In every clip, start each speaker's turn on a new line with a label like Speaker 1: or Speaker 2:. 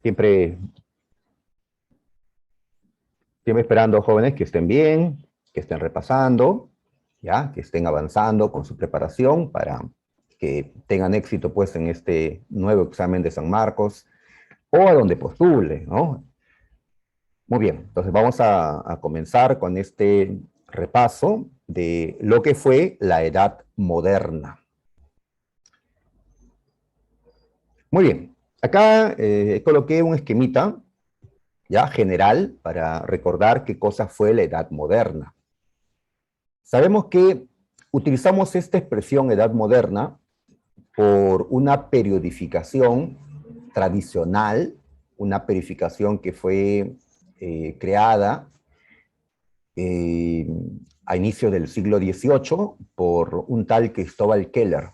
Speaker 1: Siempre, siempre esperando, jóvenes, que estén bien, que estén repasando, ¿ya? Que estén avanzando con su preparación para que tengan éxito, pues, en este nuevo examen de San Marcos o a donde postule, ¿no? Muy bien, entonces vamos a comenzar con este repaso de lo que fue la Edad Moderna. Muy bien, acá coloqué un esquemita ya general para recordar qué cosa fue la Edad Moderna. Sabemos que utilizamos esta expresión Edad Moderna por una periodificación tradicional, una periodificación que fue creada a inicios del siglo XVIII por un tal Cristóbal Keller.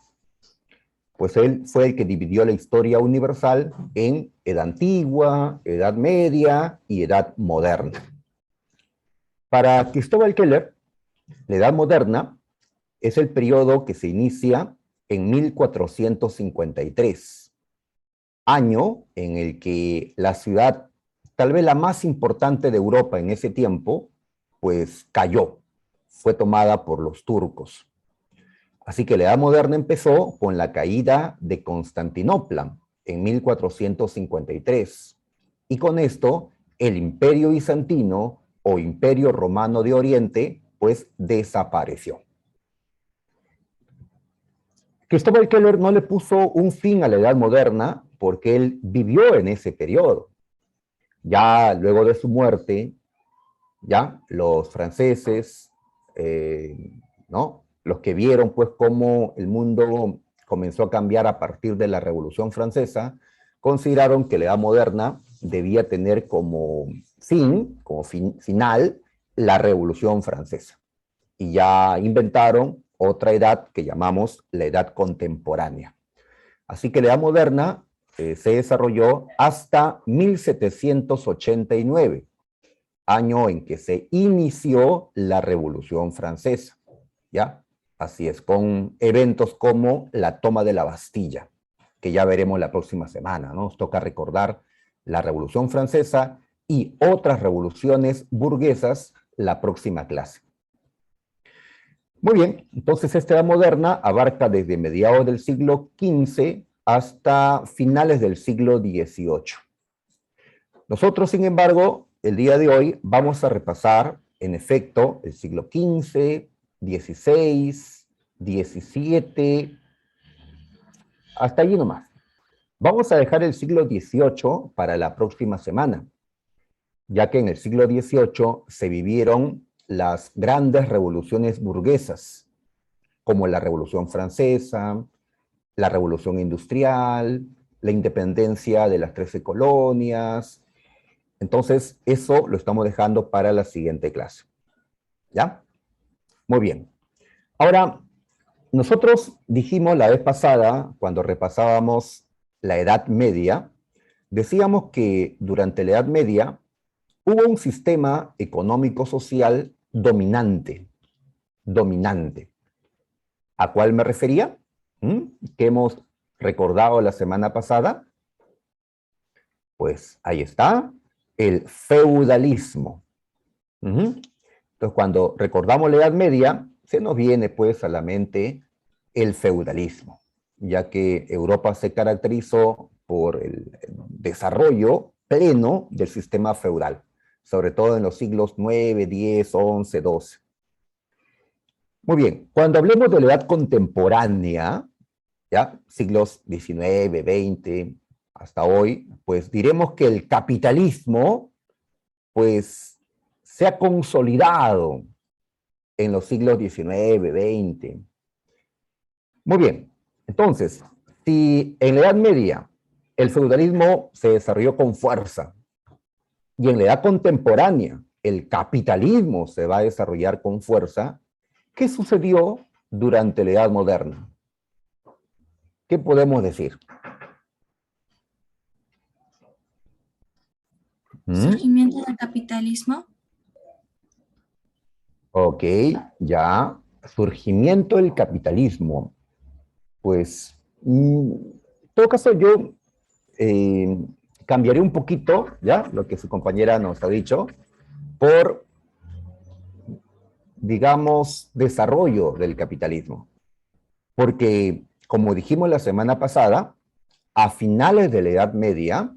Speaker 1: Pues él fue el que dividió la historia universal en Edad Antigua, Edad Media y Edad Moderna. Para Cristóbal Keller, la Edad Moderna es el periodo que se inicia en 1453, año en el que la ciudad, tal vez la más importante de Europa en ese tiempo, pues cayó, fue tomada por los turcos. Así que la Edad Moderna empezó con la caída de Constantinopla en 1453. Y con esto, el Imperio Bizantino o Imperio Romano de Oriente, pues desapareció. Cristóbal Keller no le puso un fin a la Edad Moderna porque él vivió en ese periodo. Ya luego de su muerte, ya los franceses, ¿no? Los que vieron pues cómo el mundo comenzó a cambiar a partir de la Revolución Francesa, consideraron que la Edad Moderna debía tener como final, la Revolución Francesa. Y ya inventaron otra edad que llamamos la Edad Contemporánea. Así que la Edad Moderna se desarrolló hasta 1789, año en que se inició la Revolución Francesa, ¿ya? Así es, con eventos como la toma de la Bastilla, que ya veremos la próxima semana, ¿no? Nos toca recordar la Revolución Francesa y otras revoluciones burguesas la próxima clase. Muy bien, entonces esta Edad Moderna abarca desde mediados del siglo XV hasta finales del siglo XVIII. Nosotros, sin embargo, el día de hoy vamos a repasar, en efecto, el siglo XV, XVI, XVII, hasta allí nomás. Vamos a dejar el siglo XVIII para la próxima semana, ya que en el siglo XVIII se vivieron las grandes revoluciones burguesas, como la Revolución Francesa, la Revolución Industrial, la independencia de las 13 colonias. Entonces, eso lo estamos dejando para la siguiente clase. ¿Ya? Muy bien. Ahora, nosotros dijimos la vez pasada, cuando repasábamos la Edad Media, decíamos que durante la Edad Media hubo un sistema económico-social dominante. ¿A cuál me refería? ¿Que hemos recordado la semana pasada? Pues ahí está, el feudalismo. Entonces, cuando recordamos la Edad Media, se nos viene pues a la mente el feudalismo, ya que Europa se caracterizó por el desarrollo pleno del sistema feudal, sobre todo en los siglos 9, 10, 11, 12. Muy bien, cuando hablemos de la edad contemporánea, ¿ya? Siglos 19, 20, hasta hoy, pues diremos que el capitalismo, pues, se ha consolidado en los siglos 19, 20. Muy bien, entonces, si en la Edad Media el feudalismo se desarrolló con fuerza y en la edad contemporánea el capitalismo se va a desarrollar con fuerza, ¿qué sucedió durante la Edad Moderna? ¿Qué podemos decir?
Speaker 2: Surgimiento del capitalismo.
Speaker 1: Ok, ya. Surgimiento del capitalismo. Pues, en todo caso, yo cambiaré un poquito, ¿ya? Lo que su compañera nos ha dicho, por, digamos, desarrollo del capitalismo. Porque, como dijimos la semana pasada, a finales de la Edad Media,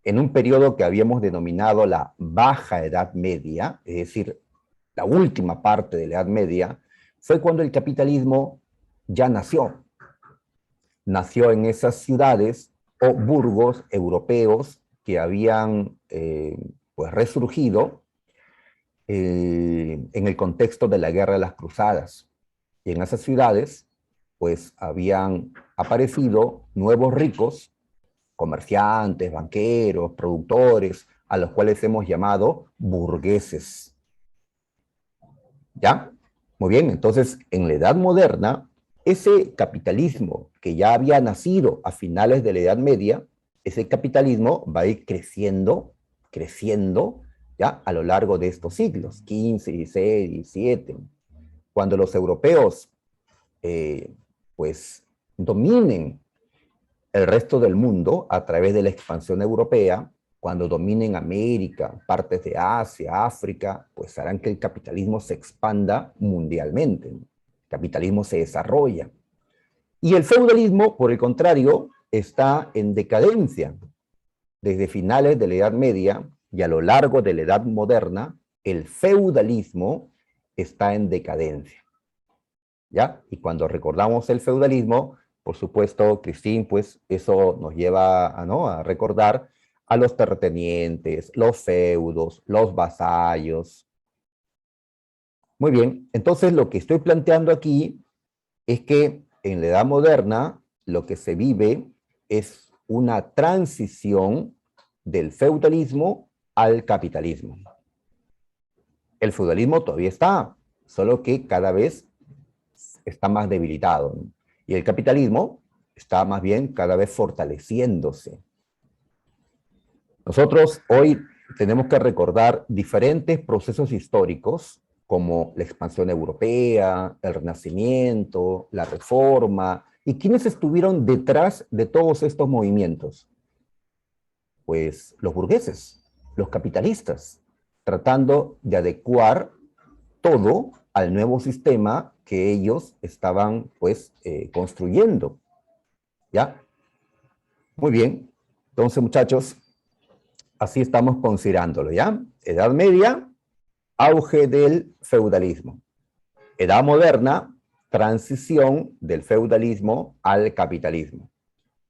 Speaker 1: en un periodo que habíamos denominado la Baja Edad Media, es decir, la última parte de la Edad Media, fue cuando el capitalismo ya nació. Nació en esas ciudades o burgos europeos que habían pues resurgido en el contexto de la Guerra de las Cruzadas. Y en esas ciudades pues habían aparecido nuevos ricos, comerciantes, banqueros, productores, a los cuales hemos llamado burgueses. ¿Ya? Muy bien, entonces en la Edad Moderna, ese capitalismo que ya había nacido a finales de la Edad Media, ese capitalismo va a ir creciendo, creciendo, ¿ya? A lo largo de estos siglos, 15, 16, 17. Cuando los europeos, pues, dominen el resto del mundo a través de la expansión europea, cuando dominen América, partes de Asia, África, pues harán que el capitalismo se expanda mundialmente. El capitalismo se desarrolla. Y el feudalismo, por el contrario, está en decadencia. Desde finales de la Edad Media y a lo largo de la Edad Moderna, el feudalismo está en decadencia. ¿Ya? Y cuando recordamos el feudalismo, por supuesto, Cristín, pues eso nos lleva a, ¿no?, a recordar a los terratenientes, los feudos, los vasallos. Muy bien, entonces lo que estoy planteando aquí es que en la Edad Moderna lo que se vive es una transición del feudalismo al capitalismo. El feudalismo todavía está, solo que cada vez está más debilitado, ¿no? Y el capitalismo está más bien cada vez fortaleciéndose. Nosotros hoy tenemos que recordar diferentes procesos históricos como la expansión europea, el Renacimiento, la Reforma. ¿Y quiénes estuvieron detrás de todos estos movimientos? Pues los burgueses, los capitalistas, tratando de adecuar todo al nuevo sistema que ellos estaban, pues, construyendo. ¿Ya? Muy bien. Entonces, muchachos, así estamos considerándolo, ¿ya? Edad Media, auge del feudalismo. Edad Moderna, transición del feudalismo al capitalismo.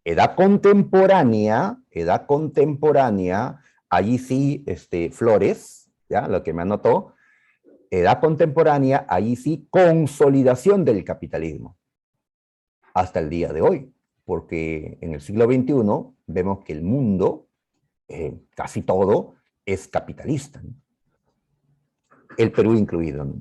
Speaker 1: Edad contemporánea, allí sí, Flores, ¿ya? Lo que me anotó. Edad contemporánea, allí sí, consolidación del capitalismo. Hasta el día de hoy, porque en el siglo XXI vemos que el mundo, casi todo, es capitalista, ¿no? El Perú incluido, ¿no?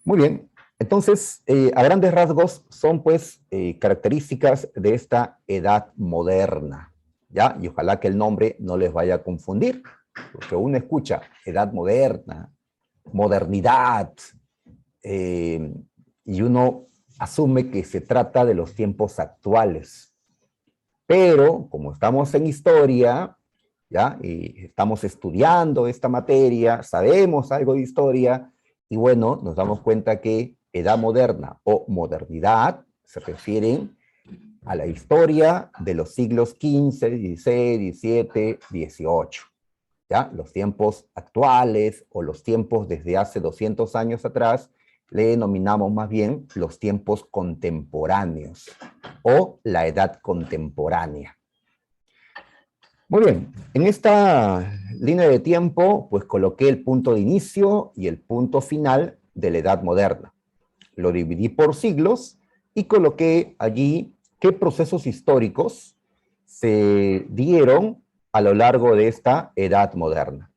Speaker 1: Muy bien, entonces, a grandes rasgos son pues características de esta edad moderna, ¿ya? Y ojalá que el nombre no les vaya a confundir, porque uno escucha edad moderna, modernidad, y uno asume que se trata de los tiempos actuales. Pero, como estamos en historia, ¿ya? Y estamos estudiando esta materia, sabemos algo de historia, y bueno, nos damos cuenta que edad moderna o modernidad se refieren a la historia de los siglos XV, XVI, XVII, XVIII. ¿Ya? Los tiempos actuales o los tiempos desde hace 200 años atrás le denominamos más bien los tiempos contemporáneos o la edad contemporánea. Muy bien, en esta línea de tiempo pues coloqué el punto de inicio y el punto final de la edad moderna. Lo dividí por siglos y coloqué allí qué procesos históricos se dieron a lo largo de esta edad moderna.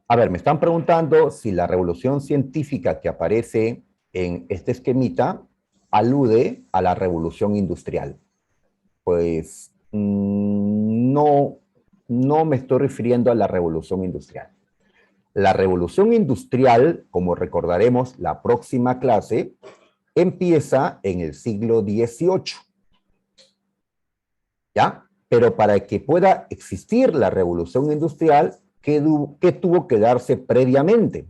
Speaker 1: A ver, me están preguntando si la revolución científica que aparece en este esquemita alude a la revolución industrial. Pues no me estoy refiriendo a la revolución industrial. La revolución industrial, como recordaremos la próxima clase, empieza en el siglo XVIII. ¿Ya? Pero para que pueda existir la revolución industrial, ¿qué tuvo que darse previamente?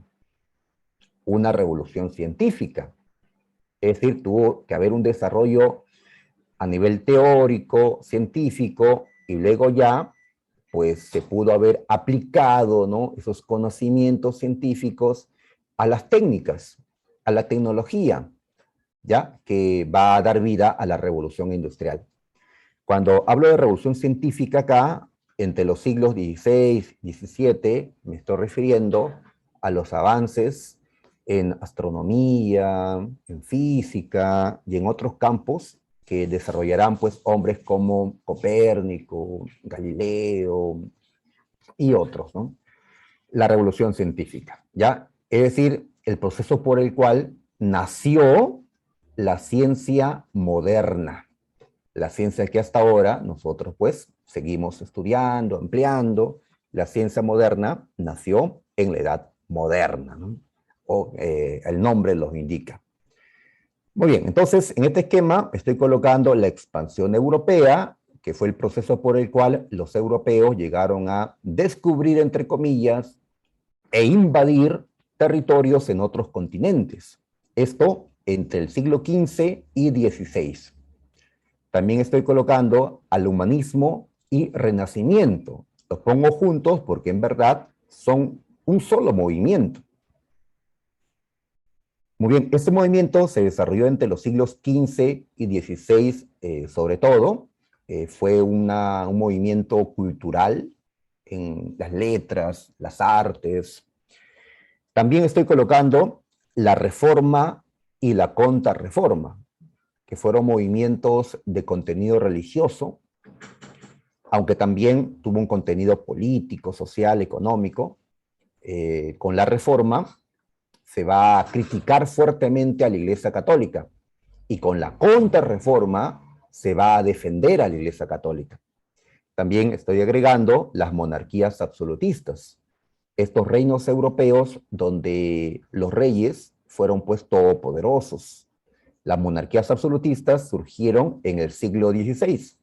Speaker 1: Una revolución científica. Es decir, tuvo que haber un desarrollo a nivel teórico, científico, y luego ya, pues se pudo haber aplicado, ¿no?, esos conocimientos científicos a las técnicas, a la tecnología, ¿ya?, que va a dar vida a la revolución industrial. Cuando hablo de revolución científica acá, entre los siglos XVI, XVII, me estoy refiriendo a los avances en astronomía, en física y en otros campos que desarrollarán pues hombres como Copérnico, Galileo y otros, ¿no? La revolución científica, ¿ya? Es decir, el proceso por el cual nació la ciencia moderna. La ciencia que hasta ahora nosotros pues seguimos estudiando, ampliando. La ciencia moderna nació en la edad moderna, ¿no? El nombre lo indica. Muy bien, entonces en este esquema estoy colocando la expansión europea, que fue el proceso por el cual los europeos llegaron a descubrir, entre comillas, e invadir territorios en otros continentes. Esto entre el siglo XV y XVI. También estoy colocando al humanismo y renacimiento. Los pongo juntos porque en verdad son un solo movimiento. Muy bien, este movimiento se desarrolló entre los siglos XV y XVI, sobre todo. Fue un movimiento cultural en las letras, las artes. También estoy colocando la reforma y la contrarreforma, que fueron movimientos de contenido religioso, aunque también tuvo un contenido político, social, económico. Con la reforma se va a criticar fuertemente a la Iglesia Católica, y con la contrarreforma se va a defender a la Iglesia Católica. También estoy agregando las monarquías absolutistas, estos reinos europeos donde los reyes fueron pues todopoderosos. Las monarquías absolutistas surgieron en el siglo XVI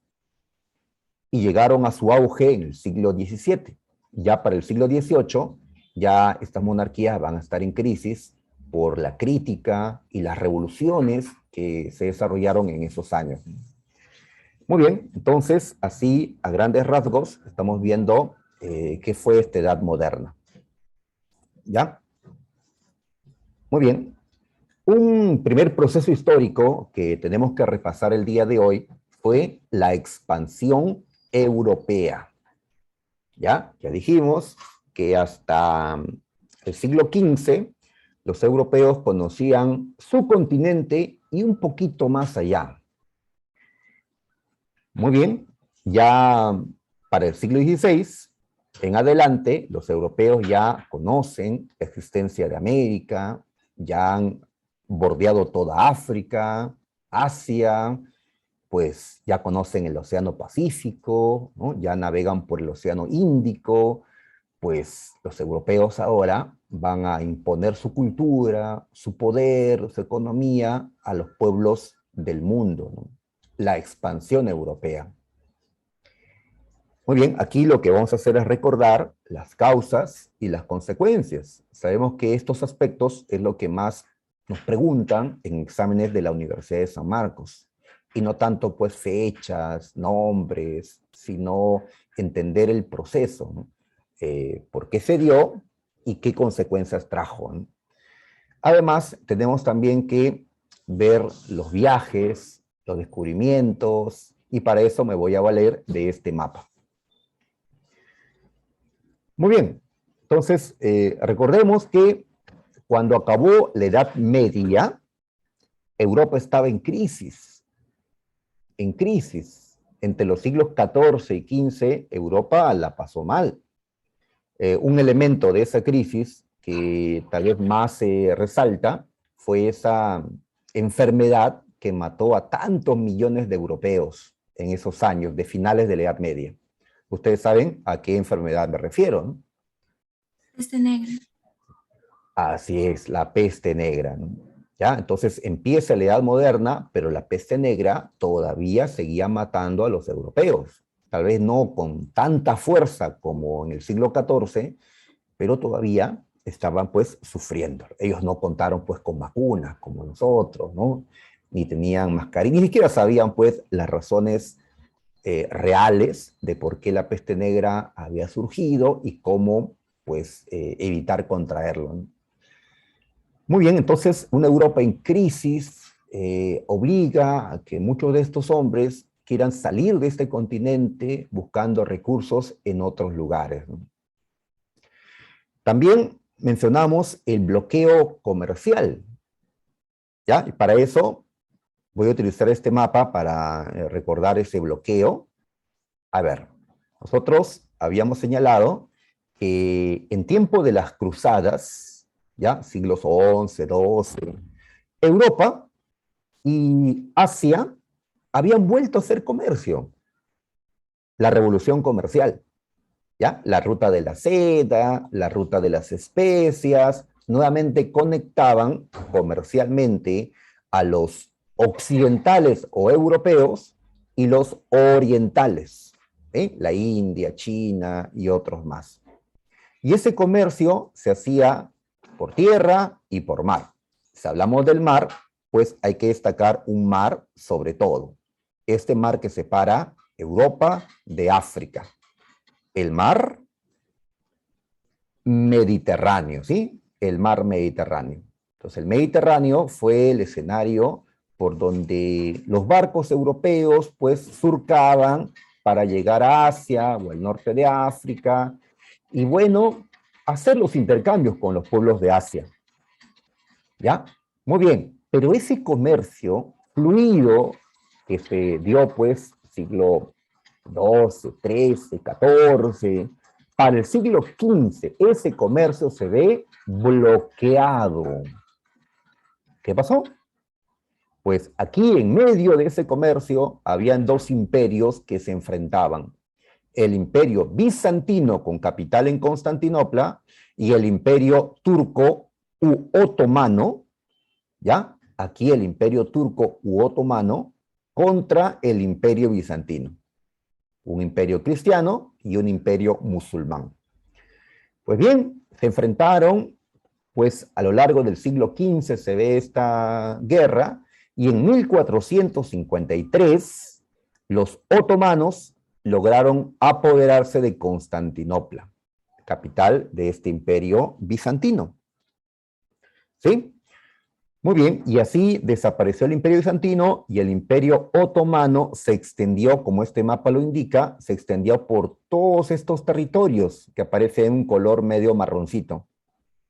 Speaker 1: y llegaron a su auge en el siglo XVII. Ya para el siglo XVIII, ya estas monarquías van a estar en crisis por la crítica y las revoluciones que se desarrollaron en esos años. Muy bien, entonces, así, a grandes rasgos, estamos viendo qué fue esta edad moderna. ¿Ya? Muy bien. Un primer proceso histórico que tenemos que repasar el día de hoy fue la expansión europea. ¿Ya? Ya dijimos que hasta el siglo XV los europeos conocían su continente y un poquito más allá. Muy bien, ya para el siglo XVI en adelante, los europeos ya conocen la existencia de América, ya han bordeado toda África, Asia, pues ya conocen el Océano Pacífico, ¿no? Ya navegan por el Océano Índico. Pues los europeos ahora van a imponer su cultura, su poder, su economía a los pueblos del mundo, ¿no? La expansión europea. Muy bien, aquí lo que vamos a hacer es recordar las causas y las consecuencias. Sabemos que estos aspectos es lo que más nos preguntan en exámenes de la Universidad de San Marcos. Y no tanto pues fechas, nombres, sino entender el proceso, ¿no? Por qué se dio y qué consecuencias trajo, ¿no? Además, tenemos también que ver los viajes, los descubrimientos, y para eso me voy a valer de este mapa. Muy bien, entonces recordemos que cuando acabó la Edad Media, Europa estaba en crisis, en crisis. Entre los siglos XIV y XV, Europa la pasó mal. Un elemento de esa crisis que tal vez más se resalta fue esa enfermedad que mató a tantos millones de europeos en esos años de finales de la Edad Media. Ustedes saben a qué enfermedad me refiero, ¿no?
Speaker 2: Peste negra.
Speaker 1: Así es, la peste negra, ¿no? ¿Ya? Entonces empieza la Edad Moderna, pero la peste negra todavía seguía matando a los europeos. tal vez no con tanta fuerza como en el siglo XIV, pero todavía estaban pues sufriendo. Ellos no contaron pues con vacunas como nosotros, ¿no? Ni tenían mascarilla, ni siquiera sabían pues las razones reales de por qué la peste negra había surgido y cómo pues evitar contraerlo, ¿no? Muy bien, entonces una Europa en crisis obliga a que muchos de estos hombres quieran salir de este continente buscando recursos en otros lugares, ¿no? También mencionamos el bloqueo comercial, ¿ya? Y para eso voy a utilizar este mapa para recordar ese bloqueo. A ver, nosotros habíamos señalado que en tiempo de las cruzadas, ¿ya? Siglos XI, XII, Europa y Asia habían vuelto a hacer comercio, la revolución comercial, ¿ya? La ruta de la seda, la ruta de las especias, nuevamente conectaban comercialmente a los occidentales o europeos y los orientales, ¿eh? La India, China y otros más. Y ese comercio se hacía por tierra y por mar. Si hablamos del mar, pues hay que destacar un mar sobre todo. Este mar que separa Europa de África. El mar Mediterráneo, ¿sí? El mar Mediterráneo. Entonces, el Mediterráneo fue el escenario por donde los barcos europeos, pues, surcaban para llegar a Asia o al norte de África, y bueno, hacer los intercambios con los pueblos de Asia, ¿ya? Muy bien, pero ese comercio fluido que se dio, pues, siglo XII, XIII, XIV, para el siglo XV, ese comercio se ve bloqueado. ¿Qué pasó? Pues aquí en medio de ese comercio habían dos imperios que se enfrentaban. El imperio bizantino con capital en Constantinopla y el imperio turco u otomano, ¿ya? Aquí el imperio turco u otomano contra el imperio bizantino. Un imperio cristiano y un imperio musulmán. Pues bien, se enfrentaron, pues a lo largo del siglo XV se ve esta guerra, y en 1453 los otomanos lograron apoderarse de Constantinopla, capital de este imperio bizantino. ¿Sí? Muy bien, y así desapareció el imperio bizantino y el imperio otomano se extendió, como este mapa lo indica, se extendió por todos estos territorios que aparece en un color medio marroncito,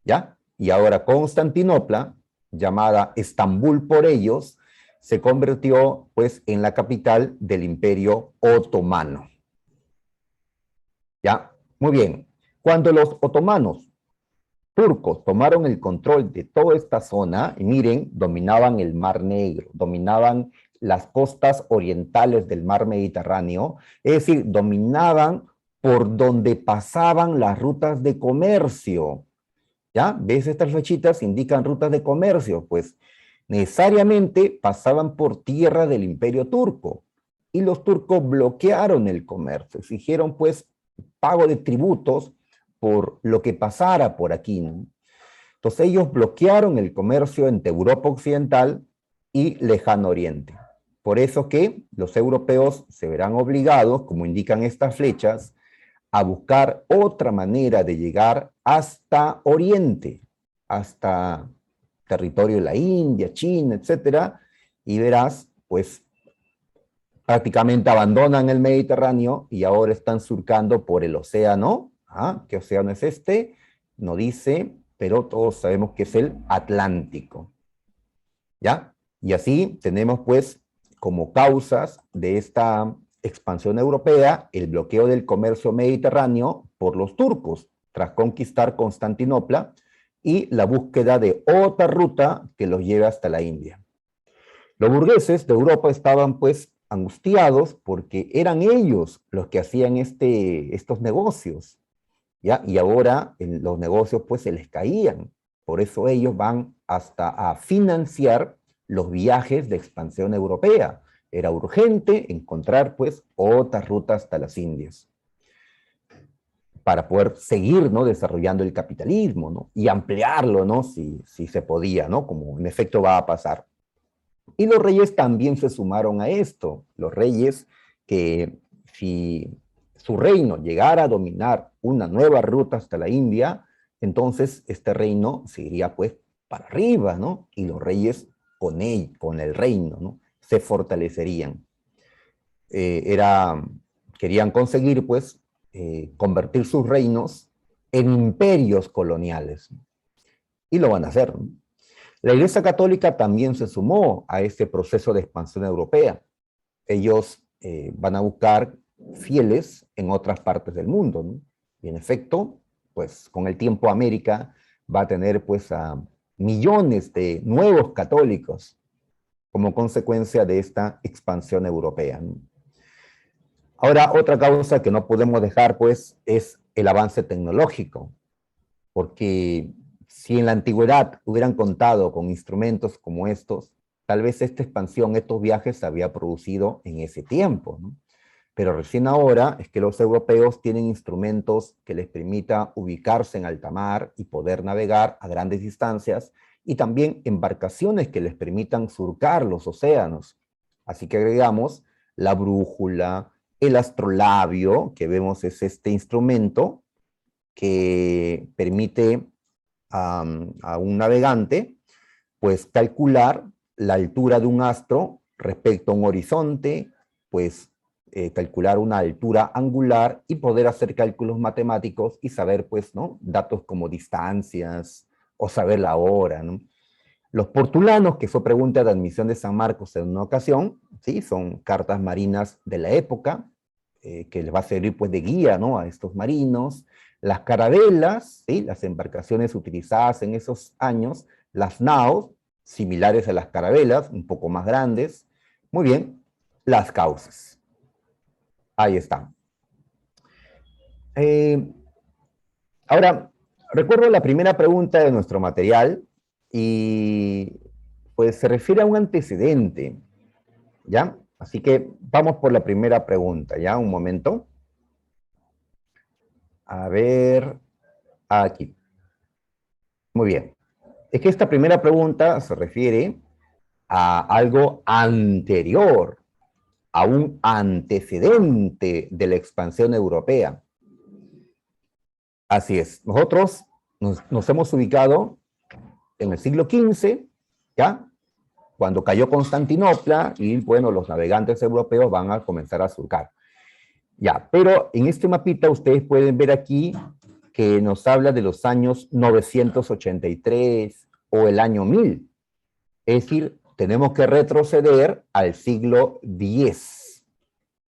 Speaker 1: ¿ya? Y ahora Constantinopla, llamada Estambul por ellos, se convirtió pues en la capital del imperio otomano. ¿Ya? Muy bien. Cuando los otomanos turcos tomaron el control de toda esta zona, y miren, dominaban el Mar Negro, dominaban las costas orientales del mar Mediterráneo, es decir, dominaban por donde pasaban las rutas de comercio. ¿Ya? ¿Ves? Estas flechitas indican rutas de comercio, pues necesariamente pasaban por tierra del Imperio Turco, y los turcos bloquearon el comercio, exigieron pues pago de tributos por lo que pasara por aquí, ¿no? Entonces ellos bloquearon el comercio entre Europa Occidental y Lejano Oriente. Por eso que los europeos se verán obligados, como indican estas flechas, a buscar otra manera de llegar hasta Oriente, hasta territorio de la India, China, etcétera, y verás, pues, prácticamente abandonan el Mediterráneo y ahora están surcando por el océano. ¿Ah? ¿Qué océano es este? No dice, pero todos sabemos que es el Atlántico. ¿Ya? Y así tenemos, pues, como causas de esta expansión europea, el bloqueo del comercio mediterráneo por los turcos, tras conquistar Constantinopla, y la búsqueda de otra ruta que los lleve hasta la India. Los burgueses de Europa estaban pues angustiados porque eran ellos los que hacían estos negocios, ¿ya? Y ahora los negocios pues se les caían. Por eso ellos van hasta a financiar los viajes de expansión europea. Era urgente encontrar, pues, otras rutas hasta las Indias para poder seguir, ¿no?, desarrollando el capitalismo, ¿no?, y ampliarlo, ¿no?, si se podía, ¿no?, como en efecto va a pasar. Y los reyes también se sumaron a esto. Los reyes que si su reino llegara a dominar una nueva ruta hasta la India, entonces este reino se iría pues para arriba, ¿no? Y los reyes con el reino, ¿no?, se fortalecerían. Querían conseguir pues convertir sus reinos en imperios coloniales. Y lo van a hacer, ¿no? La Iglesia Católica también se sumó a este proceso de expansión europea. Ellos van a buscar fieles en otras partes del mundo, ¿no? Y en efecto, pues con el tiempo América va a tener pues a millones de nuevos católicos como consecuencia de esta expansión europea, ¿no? Ahora, otra causa que no podemos dejar pues es el avance tecnológico, porque si en la antigüedad hubieran contado con instrumentos como estos, tal vez esta expansión, estos viajes se había producido en ese tiempo, ¿no? Pero recién ahora es que los europeos tienen instrumentos que les permita ubicarse en alta mar y poder navegar a grandes distancias, y también embarcaciones que les permitan surcar los océanos. Así que agregamos la brújula, el astrolabio, que vemos es este instrumento que permite a un navegante pues calcular la altura de un astro respecto a un horizonte, pues calcular una altura angular y poder hacer cálculos matemáticos y saber pues, ¿no?, datos como distancias o saber la hora, ¿no? Los portulanos, que fue pregunta de admisión de San Marcos en una ocasión, ¿sí?, son cartas marinas de la época, que les va a servir pues de guía, ¿no?, a estos marinos. Las carabelas, ¿sí?, las embarcaciones utilizadas en esos años, las naos, similares a las carabelas, un poco más grandes. Muy bien, las causas. Ahí están. Ahora, recuerdo la primera pregunta de nuestro material y pues se refiere a un antecedente, ¿ya? Así que vamos por la primera pregunta, ¿ya? Un momento. A ver, aquí. Muy bien. Es que esta primera pregunta se refiere a algo anterior, a un antecedente de la expansión europea. Así es. Nosotros nos hemos ubicado en el siglo XV, ¿ya?, cuando cayó Constantinopla y, bueno, los navegantes europeos van a comenzar a surcar. Ya, pero en este mapita ustedes pueden ver aquí que nos habla de los años 983 o el año 1000. Es decir, tenemos que retroceder al siglo X.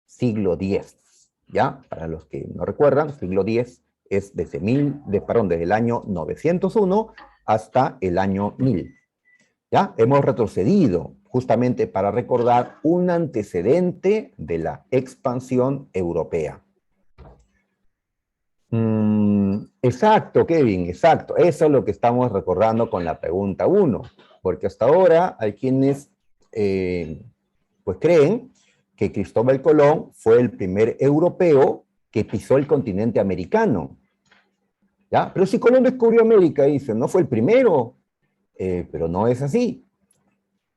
Speaker 1: Siglo X, ¿ya? Para los que no recuerdan, siglo X es desde el año 901 hasta el año 1000. ¿Ya? Hemos retrocedido justamente para recordar un antecedente de la expansión europea. Exacto, Kevin, exacto. Eso es lo que estamos recordando con la pregunta 1, porque hasta ahora hay quienes pues creen que Cristóbal Colón fue el primer europeo que pisó el continente americano, ¿ya? Pero si Colón descubrió América, dicen, no fue el primero, pero no es así,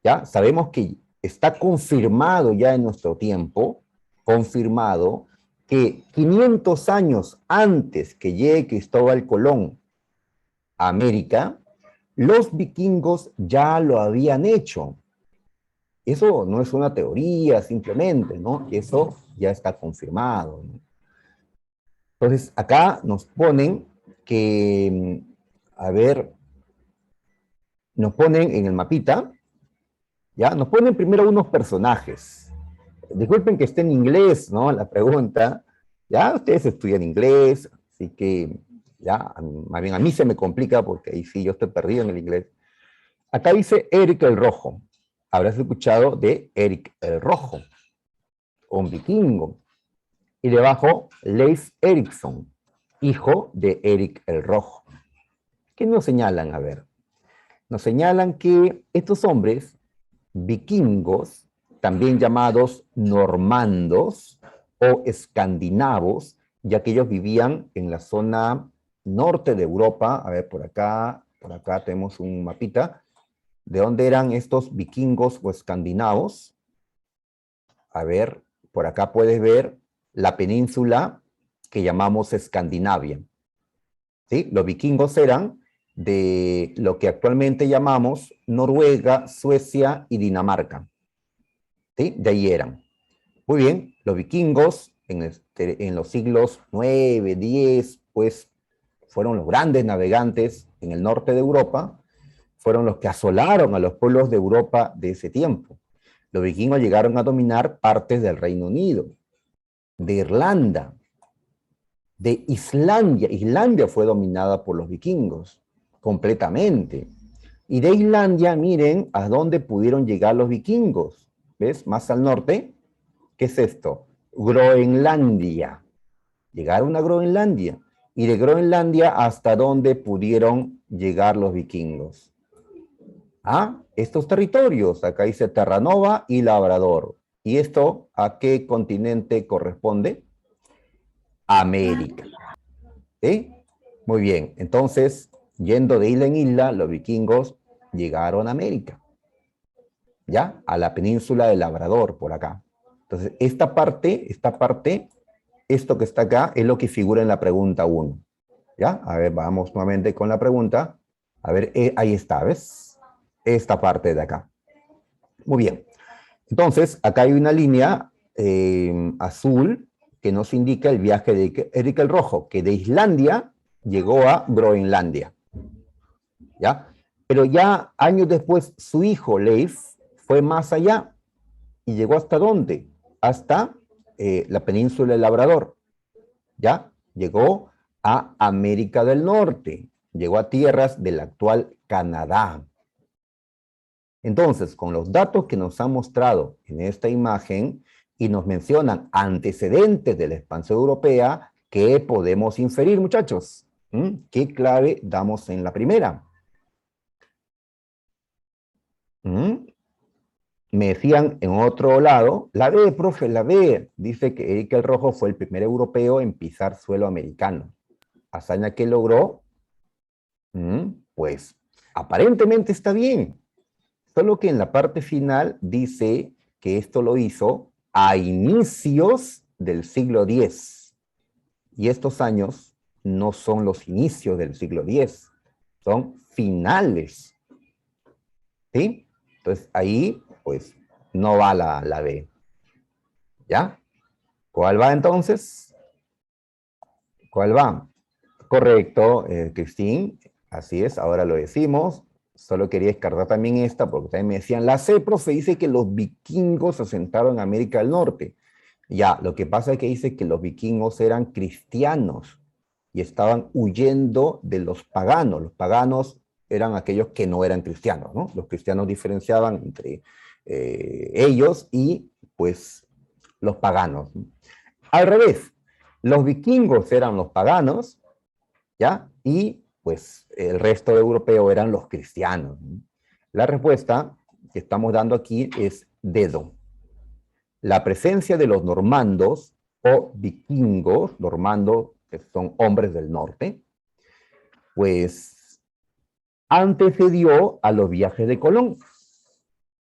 Speaker 1: ¿ya? Sabemos que está confirmado ya en nuestro tiempo, confirmado que 500 años antes que llegue Cristóbal Colón a América, los vikingos ya lo habían hecho. Eso no es una teoría simplemente, ¿no? Eso ya está confirmado, ¿no? Entonces, acá nos ponen que, a ver, nos ponen en el mapita, ¿ya? Nos ponen primero unos personajes. Disculpen que esté en inglés, ¿no?, la pregunta. Ya ustedes estudian inglés, así que ya, más bien a mí se me complica porque ahí sí yo estoy perdido en el inglés. Acá dice Eric el Rojo. Habrás escuchado de Eric el Rojo, un vikingo. Y debajo, Leif Erikson, hijo de Eric el Rojo. ¿Qué nos señalan? A ver, nos señalan que estos hombres vikingos también llamados normandos o escandinavos, ya que ellos vivían en la zona norte de Europa. A ver, por acá tenemos un mapita. ¿De dónde eran estos vikingos o escandinavos? A ver, por acá puedes ver la península que llamamos Escandinavia. ¿Sí? Los vikingos eran de lo que actualmente llamamos Noruega, Suecia y Dinamarca. ¿Sí? De ahí eran. Muy bien, los vikingos en los siglos 9, 10, pues fueron los grandes navegantes en el norte de Europa, fueron los que asolaron a los pueblos de Europa de ese tiempo. Los vikingos llegaron a dominar partes del Reino Unido, de Irlanda, de Islandia. Islandia fue dominada por los vikingos, completamente. Y de Islandia, miren a dónde pudieron llegar los vikingos. ¿Ves? Más al norte. ¿Qué es esto? Groenlandia. Llegaron a Groenlandia. Y de Groenlandia hasta dónde pudieron llegar los vikingos. ¿Ah? Estos territorios. Acá dice Terranova y Labrador. ¿Y esto a qué continente corresponde? América. ¿Sí? Muy bien. Entonces, yendo de isla en isla, los vikingos llegaron a América. ¿Ya? A la península de Labrador, por acá. Entonces, esta parte, esto que está acá, es lo que figura en la pregunta 1. ¿Ya? A ver, vamos nuevamente con la pregunta. A ver, ahí está, ¿ves? Esta parte de acá. Muy bien. Entonces, acá hay una línea azul que nos indica el viaje de Erik el Rojo, que de Islandia llegó a Groenlandia. ¿Ya? Pero ya años después, su hijo Leif fue más allá y llegó hasta dónde? Hasta la península del Labrador. ¿Ya? Llegó a América del Norte, llegó a tierras del actual Canadá. Entonces, con los datos que nos han mostrado en esta imagen y nos mencionan antecedentes de la expansión europea, ¿qué podemos inferir, muchachos? ¿Qué clave damos en la primera? Me decían en otro lado, la B, profe, la B, dice que Erik el Rojo fue el primer europeo en pisar suelo americano. Hazaña que logró, pues aparentemente está bien, solo que en la parte final dice que esto lo hizo a inicios del siglo X. Y estos años no son los inicios del siglo X, son finales. ¿Sí? Entonces ahí, pues, no va la B. ¿Ya? ¿Cuál va entonces? ¿Cuál va? Correcto, Cristín. Así es, ahora lo decimos. Solo quería descartar también esta, porque también me decían, la C, profe, dice que los vikingos se asentaron en América del Norte. Ya, lo que pasa es que dice que los vikingos eran cristianos y estaban huyendo de los paganos. Los paganos eran aquellos que no eran cristianos, ¿no? Los cristianos diferenciaban entre ellos y, pues, los paganos. Al revés, los vikingos eran los paganos, ¿ya? Y, pues, el resto de europeos eran los cristianos. La respuesta que estamos dando aquí es dedo. La presencia de los normandos o vikingos, normandos, que son hombres del norte, pues antecedió a los viajes de Colón.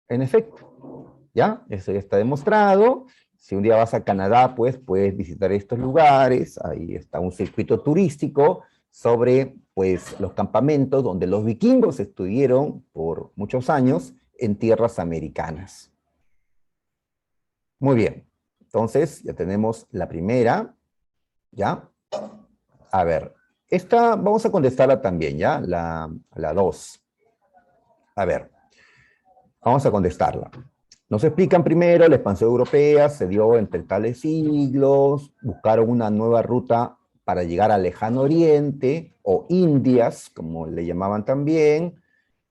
Speaker 1: En efecto, ¿ya? Eso ya está demostrado. Si un día vas a Canadá, pues puedes visitar estos lugares. Ahí está un circuito turístico sobre, pues, los campamentos donde los vikingos estuvieron por muchos años en tierras americanas. Muy bien. Entonces, ya tenemos la primera, ¿ya? A ver, esta vamos a contestarla también, ¿ya? La 2. A ver, vamos a contestarla. Nos explican primero, la expansión europea se dio entre tales siglos, buscaron una nueva ruta para llegar al lejano oriente, o Indias, como le llamaban también.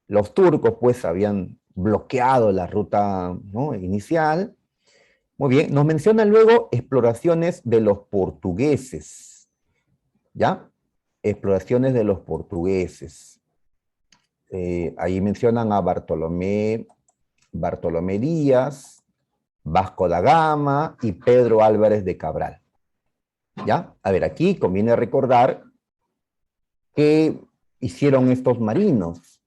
Speaker 1: Los turcos, pues, habían bloqueado la ruta, ¿no?, inicial. Muy bien, nos mencionan luego exploraciones de los portugueses, ¿ya? Exploraciones de los portugueses. Ahí mencionan a Bartolomé Díaz, Vasco da Gama y Pedro Álvarez de Cabral. ¿Ya? A ver, aquí conviene recordar qué hicieron estos marinos.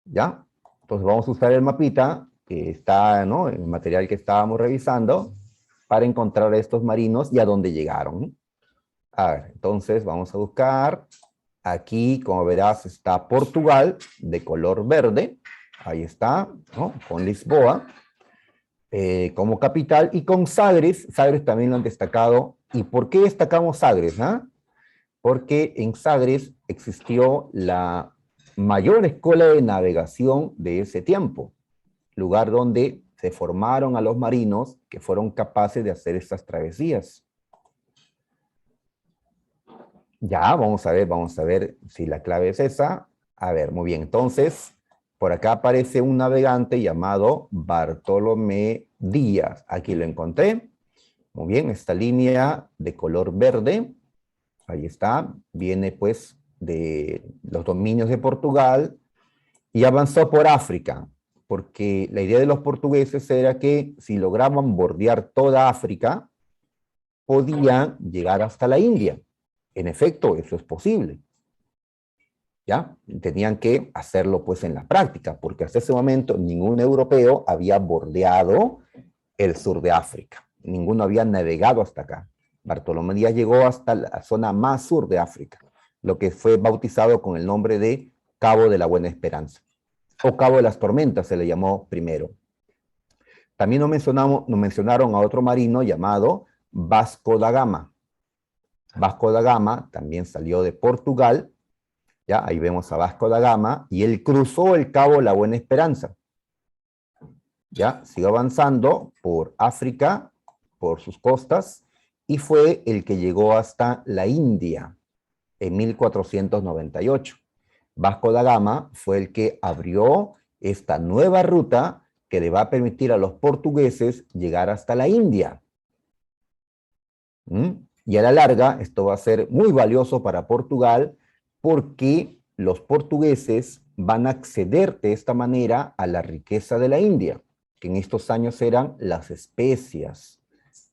Speaker 1: ¿Ya? Entonces vamos a usar el mapita que está, ¿no?, en el material que estábamos revisando para encontrar a estos marinos y a dónde llegaron. A ver, entonces vamos a buscar. Aquí, como verás, está Portugal de color verde. Ahí está, ¿no?, con Lisboa como capital, y con Sagres. Sagres también lo han destacado. ¿Y por qué destacamos Sagres? Porque en Sagres existió la mayor escuela de navegación de ese tiempo, lugar donde se formaron a los marinos que fueron capaces de hacer estas travesías. Ya, vamos a ver si la clave es esa. A ver, muy bien, entonces, por acá aparece un navegante llamado Bartolomé Díaz. Aquí lo encontré. Muy bien, esta línea de color verde, ahí está, viene pues de los dominios de Portugal y avanzó por África, porque la idea de los portugueses era que si lograban bordear toda África, podían llegar hasta la India. En efecto, eso es posible. ¿Ya? Tenían que hacerlo pues en la práctica, porque hasta ese momento ningún europeo había bordeado el sur de África. Ninguno había navegado hasta acá. Bartolomé Díaz llegó hasta la zona más sur de África, lo que fue bautizado con el nombre de Cabo de la Buena Esperanza, o Cabo de las Tormentas se le llamó primero. También nos mencionaron a otro marino llamado Vasco da Gama. Vasco da Gama también salió de Portugal. ¿Ya? Ahí vemos a Vasco da Gama, y él cruzó el Cabo La Buena Esperanza. ¿Ya? Siguió avanzando por África, por sus costas, y fue el que llegó hasta la India en 1498. Vasco da Gama fue el que abrió esta nueva ruta que le va a permitir a los portugueses llegar hasta la India. Y a la larga, esto va a ser muy valioso para Portugal, porque los portugueses van a acceder de esta manera a la riqueza de la India, que en estos años eran las especias,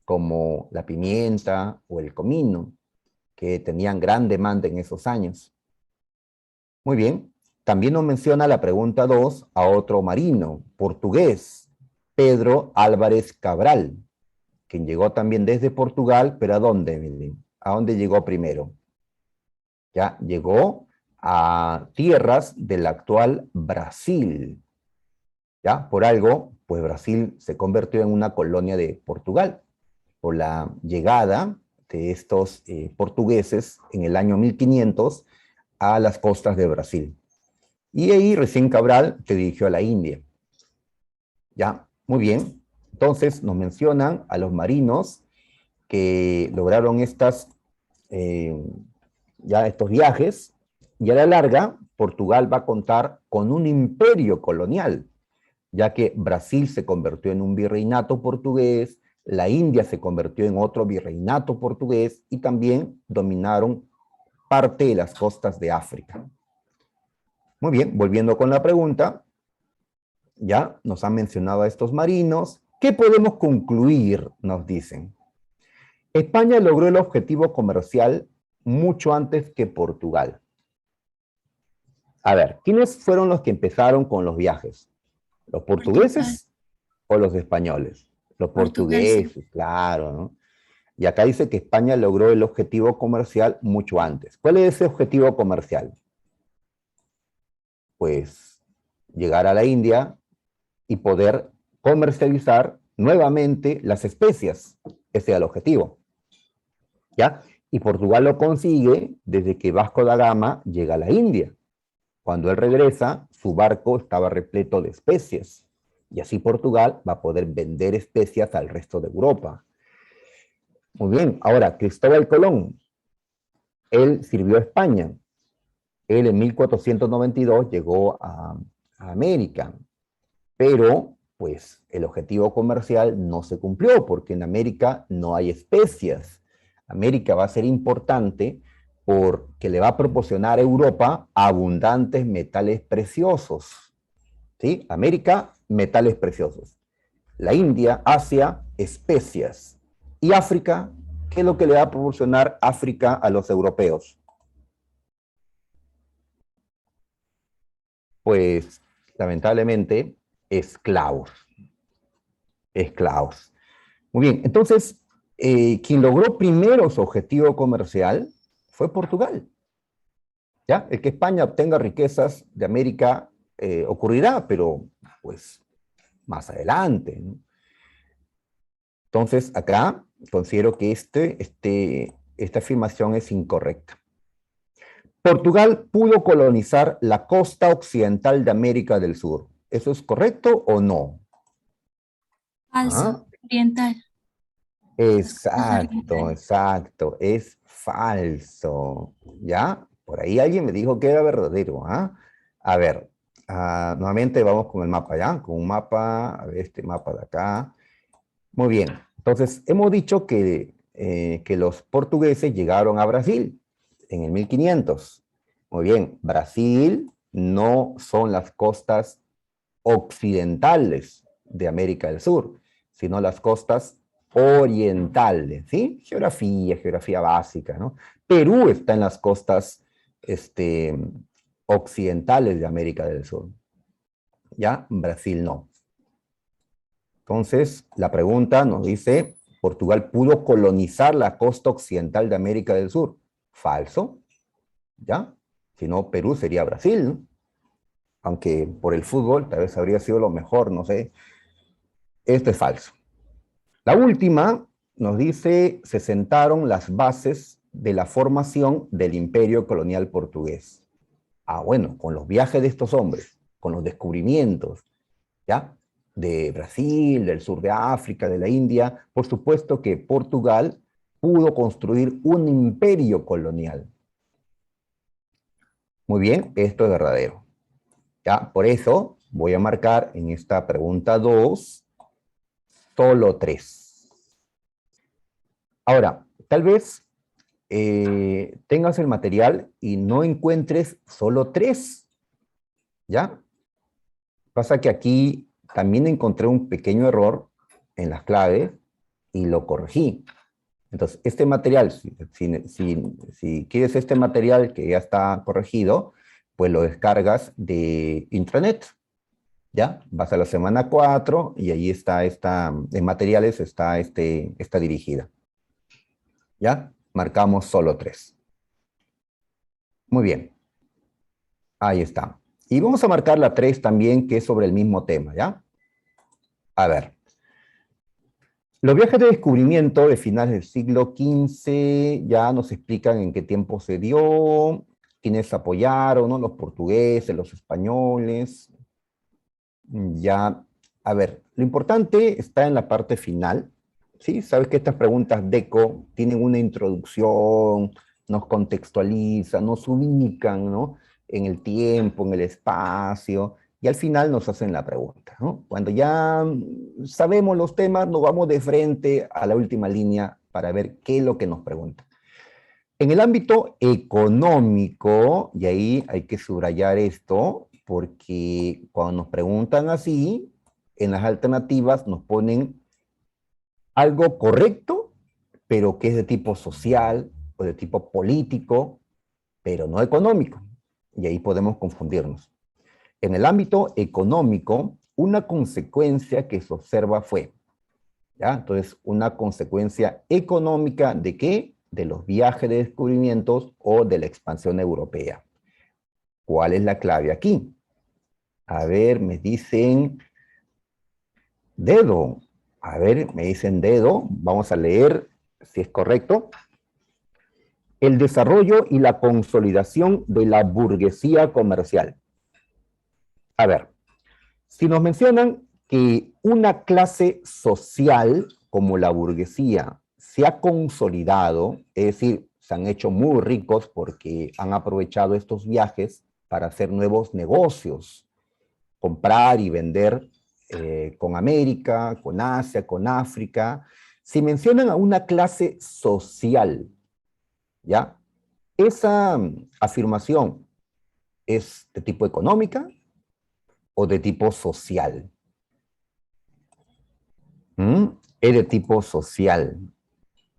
Speaker 1: como la pimienta o el comino, que tenían gran demanda en esos años. Muy bien, también nos menciona la pregunta 2 a otro marino portugués, Pedro Álvarez Cabral, quien llegó también desde Portugal, pero ¿a dónde, Emily? ¿A dónde llegó primero? Ya llegó a tierras del actual Brasil. ¿Ya? Por algo, pues Brasil se convirtió en una colonia de Portugal, por la llegada de estos portugueses en el año 1500 a las costas de Brasil. Y ahí recién Cabral se dirigió a la India. ¿Ya? Muy bien. Entonces nos mencionan a los marinos que lograron estos viajes, y a la larga Portugal va a contar con un imperio colonial, ya que Brasil se convirtió en un virreinato portugués, la India se convirtió en otro virreinato portugués, y también dominaron parte de las costas de África. Muy bien, volviendo con la pregunta, ya nos han mencionado a estos marinos. ¿Qué podemos concluir? Nos dicen. España logró el objetivo comercial mucho antes que Portugal. A ver, ¿quiénes fueron los que empezaron con los viajes? ¿Los portugueses o los españoles? Los portugueses, claro, ¿no? Y acá dice que España logró el objetivo comercial mucho antes. ¿Cuál es ese objetivo comercial? Pues llegar a la India y poder comercializar nuevamente las especias. Ese era el objetivo. ¿Ya? Y Portugal lo consigue desde que Vasco da Gama llega a la India. Cuando él regresa, su barco estaba repleto de especias. Y así Portugal va a poder vender especias al resto de Europa. Muy bien, ahora Cristóbal Colón, él sirvió a España. Él en 1492 llegó a América, pero pues el objetivo comercial no se cumplió, porque en América no hay especias. América va a ser importante porque le va a proporcionar a Europa abundantes metales preciosos. ¿Sí? América, metales preciosos. La India, Asia, especias. Y África, ¿qué es lo que le va a proporcionar África a los europeos? Pues, lamentablemente, esclavos. Esclavos. Muy bien, entonces, quien logró primero su objetivo comercial fue Portugal. ¿Ya? El que España obtenga riquezas de América ocurrirá, pero pues más adelante, ¿no? Entonces, acá considero que esta afirmación es incorrecta. Portugal pudo colonizar la costa occidental de América del Sur. ¿Eso es correcto o no? ¿Ah?
Speaker 2: Falso. Oriental. Las costas
Speaker 1: Exacto,
Speaker 2: orientales.
Speaker 1: exacto. Es falso. ¿Ya? Por ahí alguien me dijo que era verdadero. ¿Ah? A ver, nuevamente vamos con el mapa, ¿ya? Con un mapa, a ver este mapa de acá. Muy bien. Entonces, hemos dicho que los portugueses llegaron a Brasil en el 1500. Muy bien, Brasil no son las costas occidentales de América del Sur, sino las costas orientales, ¿sí? Geografía básica, ¿no? Perú está en las costas occidentales de América del Sur, ¿ya? Brasil no. Entonces, la pregunta nos dice, ¿Portugal pudo colonizar la costa occidental de América del Sur? Falso, ¿ya? Si no, Perú sería Brasil, ¿no? Aunque por el fútbol tal vez habría sido lo mejor, no sé. Esto es falso. La última nos dice, se sentaron las bases de la formación del imperio colonial portugués. Bueno, con los viajes de estos hombres, con los descubrimientos, ¿ya? De Brasil, del sur de África, de la India, por supuesto que Portugal pudo construir un imperio colonial. Muy bien, esto es verdadero. ¿Ya? Por eso voy a marcar en esta pregunta 2 solo 3. Ahora, tal vez tengas el material y no encuentres solo 3, ¿ya? Pasa que aquí también encontré un pequeño error en las claves y lo corregí. Entonces, este material, si quieres este material que ya está corregido, pues lo descargas de intranet, ¿ya? Vas a la semana 4 y ahí está en materiales está esta dirigida, ¿ya? Marcamos solo 3. Muy bien, ahí está. Y vamos a marcar la 3 también, que es sobre el mismo tema, ¿ya? A ver. Los viajes de descubrimiento de finales del siglo XV ya nos explican en qué tiempo se dio, quiénes apoyaron, ¿no? Los portugueses, los españoles. Ya, a ver, lo importante está en la parte final, ¿sí? Sabes que estas preguntas DECO tienen una introducción, nos contextualizan, nos ubican, ¿no? En el tiempo, en el espacio, y al final nos hacen la pregunta, ¿no? Cuando ya sabemos los temas, nos vamos de frente a la última línea para ver qué es lo que nos pregunta. En el ámbito económico, y ahí hay que subrayar esto, porque cuando nos preguntan así, en las alternativas nos ponen algo correcto, pero que es de tipo social o de tipo político, pero no económico. Y ahí podemos confundirnos. En el ámbito económico, una consecuencia que se observa fue, ¿ya? Entonces, una consecuencia económica ¿de qué? De los viajes de descubrimientos o de la expansión europea. ¿Cuál es la clave aquí? A ver, me dicen dedo. A ver, me dicen dedo. Vamos a leer si es correcto. El desarrollo y la consolidación de la burguesía comercial. A ver, si nos mencionan que una clase social como la burguesía se ha consolidado, es decir, se han hecho muy ricos porque han aprovechado estos viajes para hacer nuevos negocios, comprar y vender con América, con Asia, con África. Si mencionan a una clase social, ¿ya? Esa afirmación es de tipo económica o de tipo social. ¿Mm? Es de tipo social,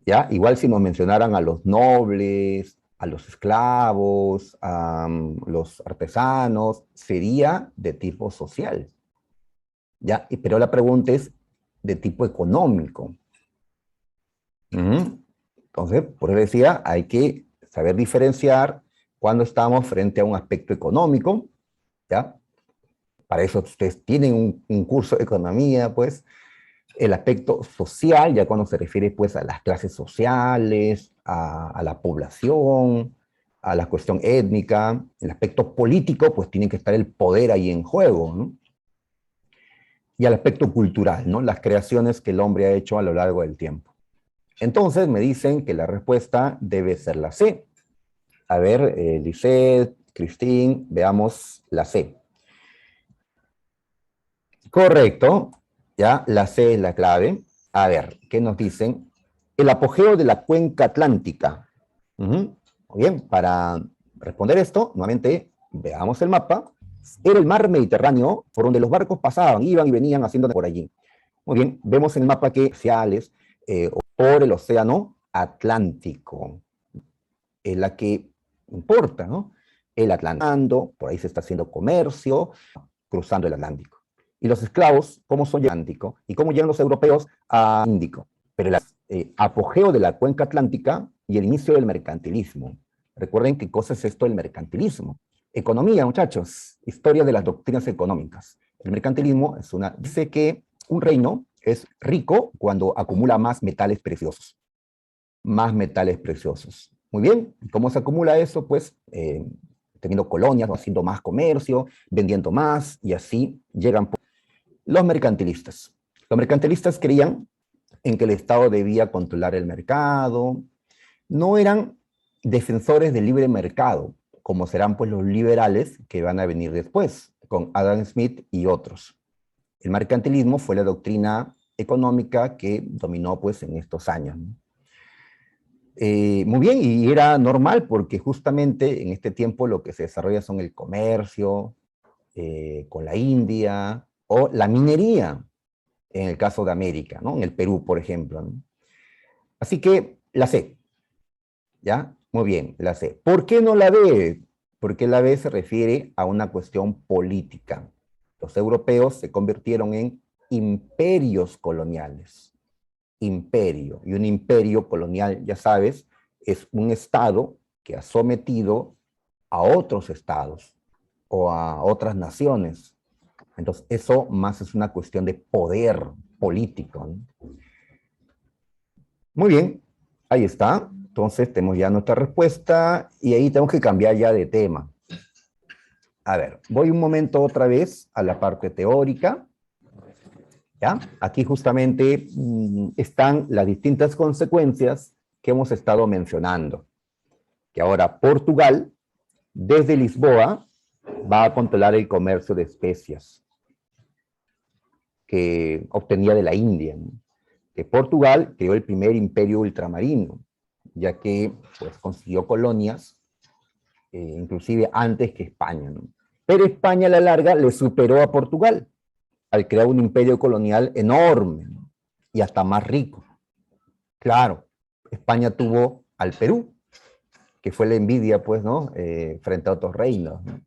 Speaker 1: ¿ya? Igual si nos mencionaran a los nobles, a los esclavos, a los artesanos, sería de tipo social, ¿ya? Pero la pregunta es de tipo económico. ¿Mm? Entonces, por eso decía, hay que saber diferenciar cuando estamos frente a un aspecto económico, ¿ya? Para eso ustedes tienen un curso de economía, pues, el aspecto social, ya cuando se refiere pues a las clases sociales, a la población, a la cuestión étnica, el aspecto político, pues tiene que estar el poder ahí en juego, ¿no? Y al aspecto cultural, ¿no? Las creaciones que el hombre ha hecho a lo largo del tiempo. Entonces me dicen que la respuesta debe ser la C. A ver, Lisette, Christine, veamos la C. Correcto, ya, la C es la clave. A ver, ¿qué nos dicen? El apogeo de la cuenca atlántica. Muy bien, para responder esto, nuevamente, veamos el mapa. Era el mar Mediterráneo por donde los barcos pasaban, iban y venían haciendo por allí. Muy bien, vemos en el mapa que Ciales, por el océano Atlántico, es la que importa, ¿no? El Atlántico, por ahí se está haciendo comercio, cruzando el Atlántico. Y los esclavos, ¿cómo son el Atlántico? ¿Y cómo llegan los europeos a Índico? Pero el apogeo de la cuenca atlántica y el inicio del mercantilismo. Recuerden qué cosa es esto del mercantilismo. Economía, muchachos, historia de las doctrinas económicas. El mercantilismo es dice que un reino es rico cuando acumula más metales preciosos. Más metales preciosos. Muy bien, ¿cómo se acumula eso? Pues teniendo colonias, haciendo más comercio, vendiendo más, y así llegan los mercantilistas. Los mercantilistas creían en que el Estado debía controlar el mercado, no eran defensores del libre mercado, como serán pues los liberales que van a venir después, con Adam Smith y otros. El mercantilismo fue la doctrina económica que dominó pues en estos años, ¿no? Muy bien, y era normal porque justamente en este tiempo lo que se desarrolla son el comercio con la India o la minería, en el caso de América, ¿no? En el Perú, por ejemplo, ¿no? Así que la C, ¿ya? Muy bien, la C. ¿Por qué no la B? Porque la B se refiere a una cuestión política. Los europeos se convirtieron en imperios coloniales. Imperio. Y un imperio colonial, ya sabes, es un estado que ha sometido a otros estados o a otras naciones. Entonces, eso más es una cuestión de poder político, ¿no? Muy bien, ahí está. Entonces, tenemos ya nuestra respuesta y ahí tenemos que cambiar ya de tema. A ver, voy un momento otra vez a la parte teórica. ¿Ya? Aquí justamente están las distintas consecuencias que hemos estado mencionando. Que ahora Portugal, desde Lisboa, va a controlar el comercio de especias que obtenía de la India, ¿no? Que Portugal creó el primer imperio ultramarino, ya que pues, consiguió colonias, inclusive antes que España, ¿no? Pero España a la larga le superó a Portugal al crear un imperio colonial enorme, ¿no? Y hasta más rico. Claro, España tuvo al Perú, que fue la envidia, pues, ¿no? Frente a otros reinos, ¿no?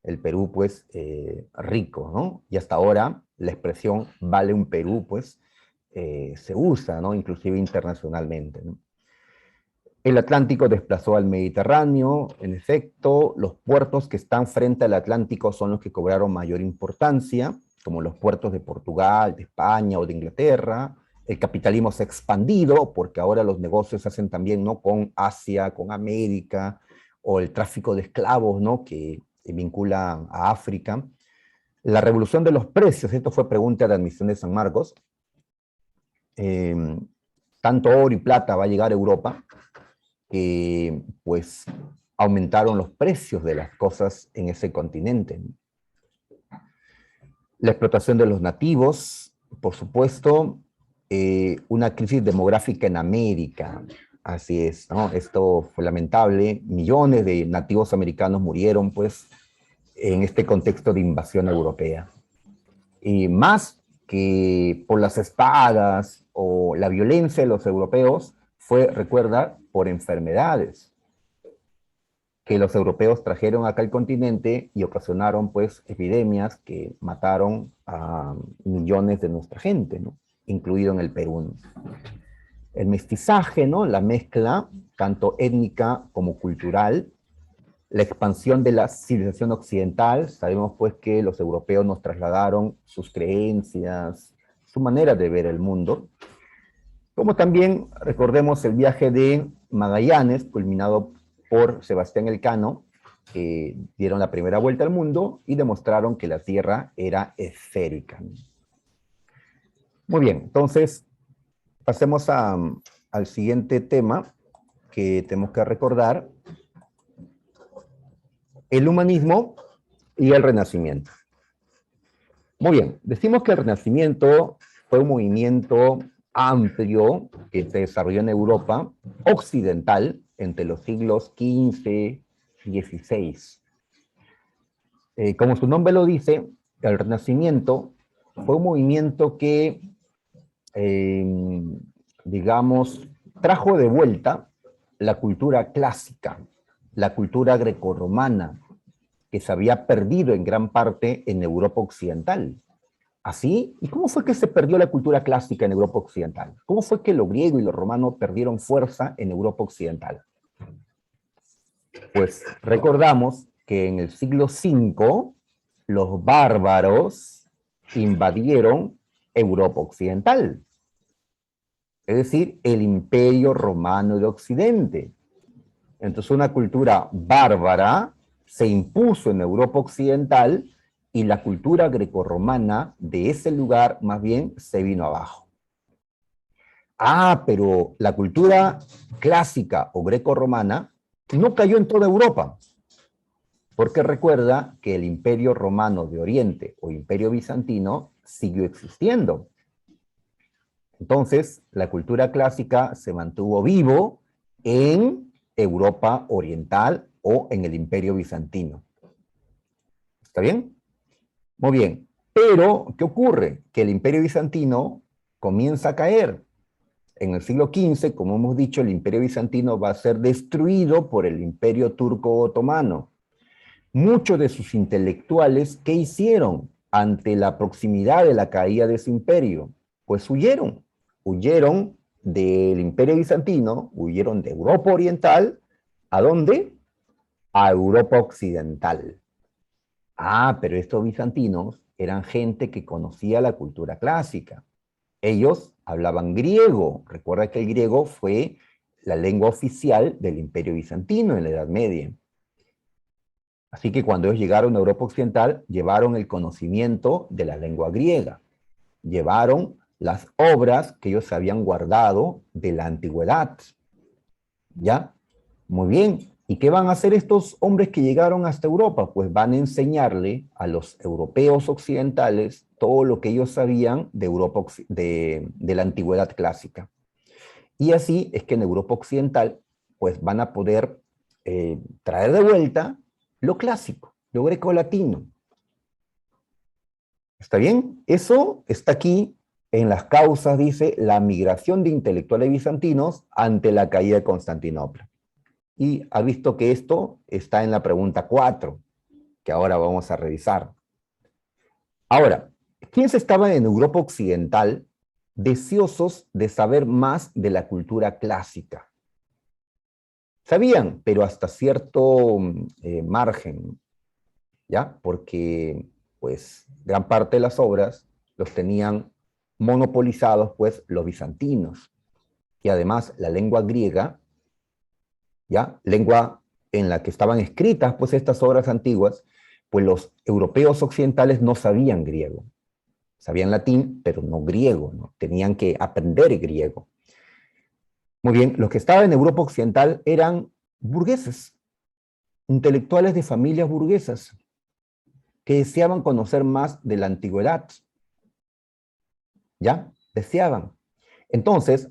Speaker 1: El Perú, pues, rico, ¿no? Y hasta ahora la expresión vale un Perú, pues, se usa, ¿no? Inclusive internacionalmente, ¿no? El Atlántico desplazó al Mediterráneo, en efecto, los puertos que están frente al Atlántico son los que cobraron mayor importancia, como los puertos de Portugal, de España o de Inglaterra. El capitalismo se ha expandido porque ahora los negocios se hacen también, ¿no? Con Asia, con América, o el tráfico de esclavos, ¿no? Que vincula a África. La revolución de los precios, esto fue pregunta de admisión de San Marcos. Tanto oro y plata va a llegar a Europa, que pues aumentaron los precios de las cosas en ese continente. La explotación de los nativos, por supuesto, una crisis demográfica en América, así es, ¿no? Esto fue lamentable, millones de nativos americanos murieron, pues, en este contexto de invasión europea. Y más que por las espadas o la violencia de los europeos fue, recuerda, por enfermedades que los europeos trajeron acá al continente y ocasionaron pues epidemias que mataron a millones de nuestra gente, ¿no? Incluido en el Perú, ¿no? El mestizaje, ¿no? La mezcla, tanto étnica como cultural, la expansión de la civilización occidental, sabemos pues que los europeos nos trasladaron sus creencias, su manera de ver el mundo, como también recordemos el viaje de Magallanes, culminado por Sebastián Elcano, que dieron la primera vuelta al mundo y demostraron que la Tierra era esférica. Muy bien, entonces pasemos al siguiente tema que tenemos que recordar, el humanismo y el Renacimiento. Muy bien, decimos que el Renacimiento fue un movimiento amplio que se desarrolló en Europa occidental entre los siglos XV y XVI. Como su nombre lo dice, el Renacimiento fue un movimiento que, digamos, trajo de vuelta la cultura clásica, la cultura grecorromana, que se había perdido en gran parte en Europa occidental. ¿Así? ¿Y cómo fue que se perdió la cultura clásica en Europa occidental? ¿Cómo fue que lo griego y lo romano perdieron fuerza en Europa occidental? Pues recordamos que en el siglo V los bárbaros invadieron Europa occidental, es decir, el Imperio Romano de Occidente. Entonces una cultura bárbara se impuso en Europa occidental y la cultura grecorromana de ese lugar más bien se vino abajo. Ah, pero la cultura clásica o grecorromana no cayó en toda Europa, porque recuerda que el Imperio Romano de Oriente o Imperio Bizantino siguió existiendo. Entonces, la cultura clásica se mantuvo vivo en Europa Oriental o en el Imperio Bizantino. ¿Está bien? Muy bien. Pero, ¿qué ocurre? Que el Imperio Bizantino comienza a caer. En el siglo XV, como hemos dicho, el Imperio Bizantino va a ser destruido por el Imperio Turco Otomano. Muchos de sus intelectuales, ¿qué hicieron ante la proximidad de la caída de ese imperio? Pues huyeron. Huyeron del Imperio Bizantino, huyeron de Europa Oriental. ¿A dónde? A Europa Occidental. Ah, pero estos bizantinos eran gente que conocía la cultura clásica. Ellos hablaban griego. Recuerda que el griego fue la lengua oficial del Imperio Bizantino en la Edad Media. Así que cuando ellos llegaron a Europa Occidental, llevaron el conocimiento de la lengua griega. Llevaron las obras que ellos habían guardado de la antigüedad. ¿Ya? Muy bien. ¿Y qué van a hacer estos hombres que llegaron hasta Europa? Pues van a enseñarle a los europeos occidentales todo lo que ellos sabían de Europa, de la antigüedad clásica. Y así es que en Europa occidental, pues van a poder traer de vuelta lo clásico, lo greco-latino. ¿Está bien? Eso está aquí en las causas, dice, la migración de intelectuales bizantinos ante la caída de Constantinopla. Y ha visto que esto está en la pregunta 4, que ahora vamos a revisar. Ahora, ¿quiénes estaban en Europa occidental deseosos de saber más de la cultura clásica? Sabían, pero hasta cierto margen, ¿ya? Porque, pues, gran parte de las obras los tenían monopolizados, pues, los bizantinos. Y además, la lengua griega, ¿ya? Lengua en la que estaban escritas, pues, estas obras antiguas, pues los europeos occidentales no sabían griego. Sabían latín, pero no griego, ¿no? Tenían que aprender griego. Muy bien, los que estaban en Europa occidental eran burgueses, intelectuales de familias burguesas, que deseaban conocer más de la antigüedad. ¿Ya? Deseaban. Entonces,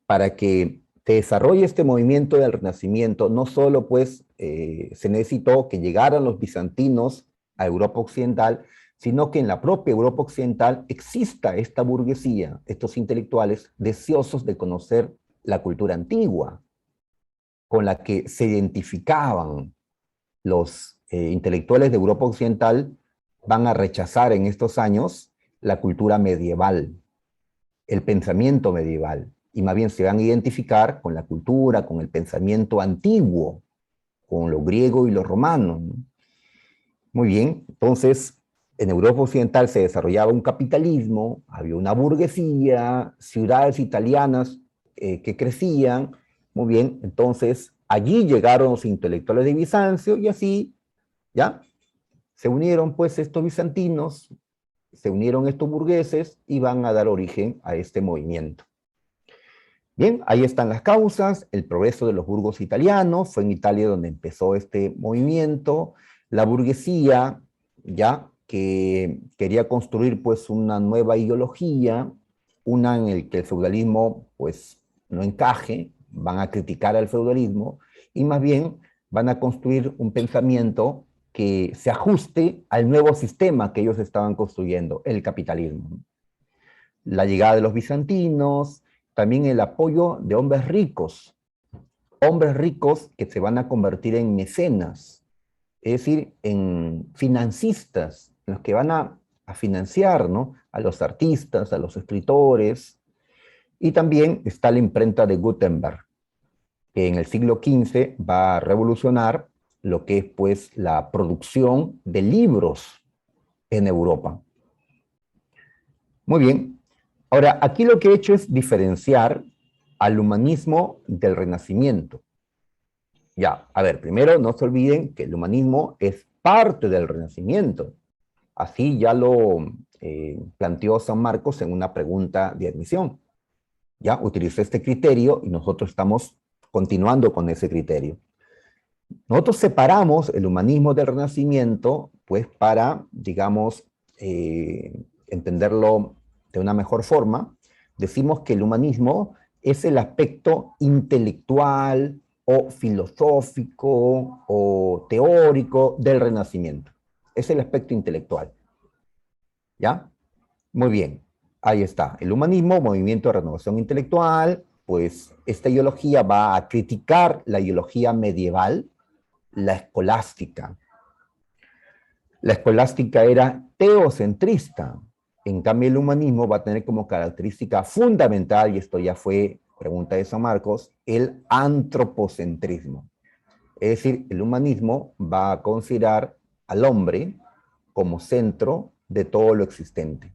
Speaker 1: para que se desarrolle este movimiento del Renacimiento, no solo pues se necesitó que llegaran los bizantinos a Europa occidental, sino que en la propia Europa occidental exista esta burguesía, estos intelectuales deseosos de conocer la cultura antigua, con la que se identificaban los intelectuales de Europa occidental. Van a rechazar en estos años la cultura medieval, el pensamiento medieval, y más bien se van a identificar con la cultura, con el pensamiento antiguo, con lo griego y lo romano, ¿no? Muy bien, entonces en Europa occidental se desarrollaba un capitalismo, había una burguesía, ciudades italianas que crecían. Muy bien, entonces allí llegaron los intelectuales de Bizancio y así, ¿ya? Se unieron pues estos bizantinos, se unieron estos burgueses y van a dar origen a este movimiento. Bien, ahí están las causas. El progreso de los burgos italianos, fue en Italia donde empezó este movimiento. La burguesía, ya, que quería construir pues una nueva ideología, una en el que el feudalismo pues no encaje, van a criticar al feudalismo y más bien van a construir un pensamiento que se ajuste al nuevo sistema que ellos estaban construyendo, el capitalismo. La llegada de los bizantinos, también el apoyo de hombres ricos que se van a convertir en mecenas, es decir, en financistas, los que van a financiar, ¿no?, a los artistas, a los escritores. Y también está la imprenta de Gutenberg, que en el siglo XV va a revolucionar lo que es pues la producción de libros en Europa. Muy bien. Ahora, aquí lo que he hecho es diferenciar al humanismo del Renacimiento. Ya, a ver, primero no se olviden que el humanismo es parte del Renacimiento. Así ya lo planteó San Marcos en una pregunta de admisión. Ya utilizó este criterio y nosotros estamos continuando con ese criterio. Nosotros separamos el humanismo del Renacimiento, pues para, digamos, entenderlo de una mejor forma. Decimos que el humanismo es el aspecto intelectual o filosófico o teórico del Renacimiento. Es el aspecto intelectual. ¿Ya? Muy bien. Ahí está. El humanismo, movimiento de renovación intelectual, pues esta ideología va a criticar la ideología medieval, la escolástica. La escolástica era teocentrista. En cambio, el humanismo va a tener como característica fundamental, y esto ya fue pregunta de San Marcos, el antropocentrismo. Es decir, el humanismo va a considerar al hombre como centro de todo lo existente.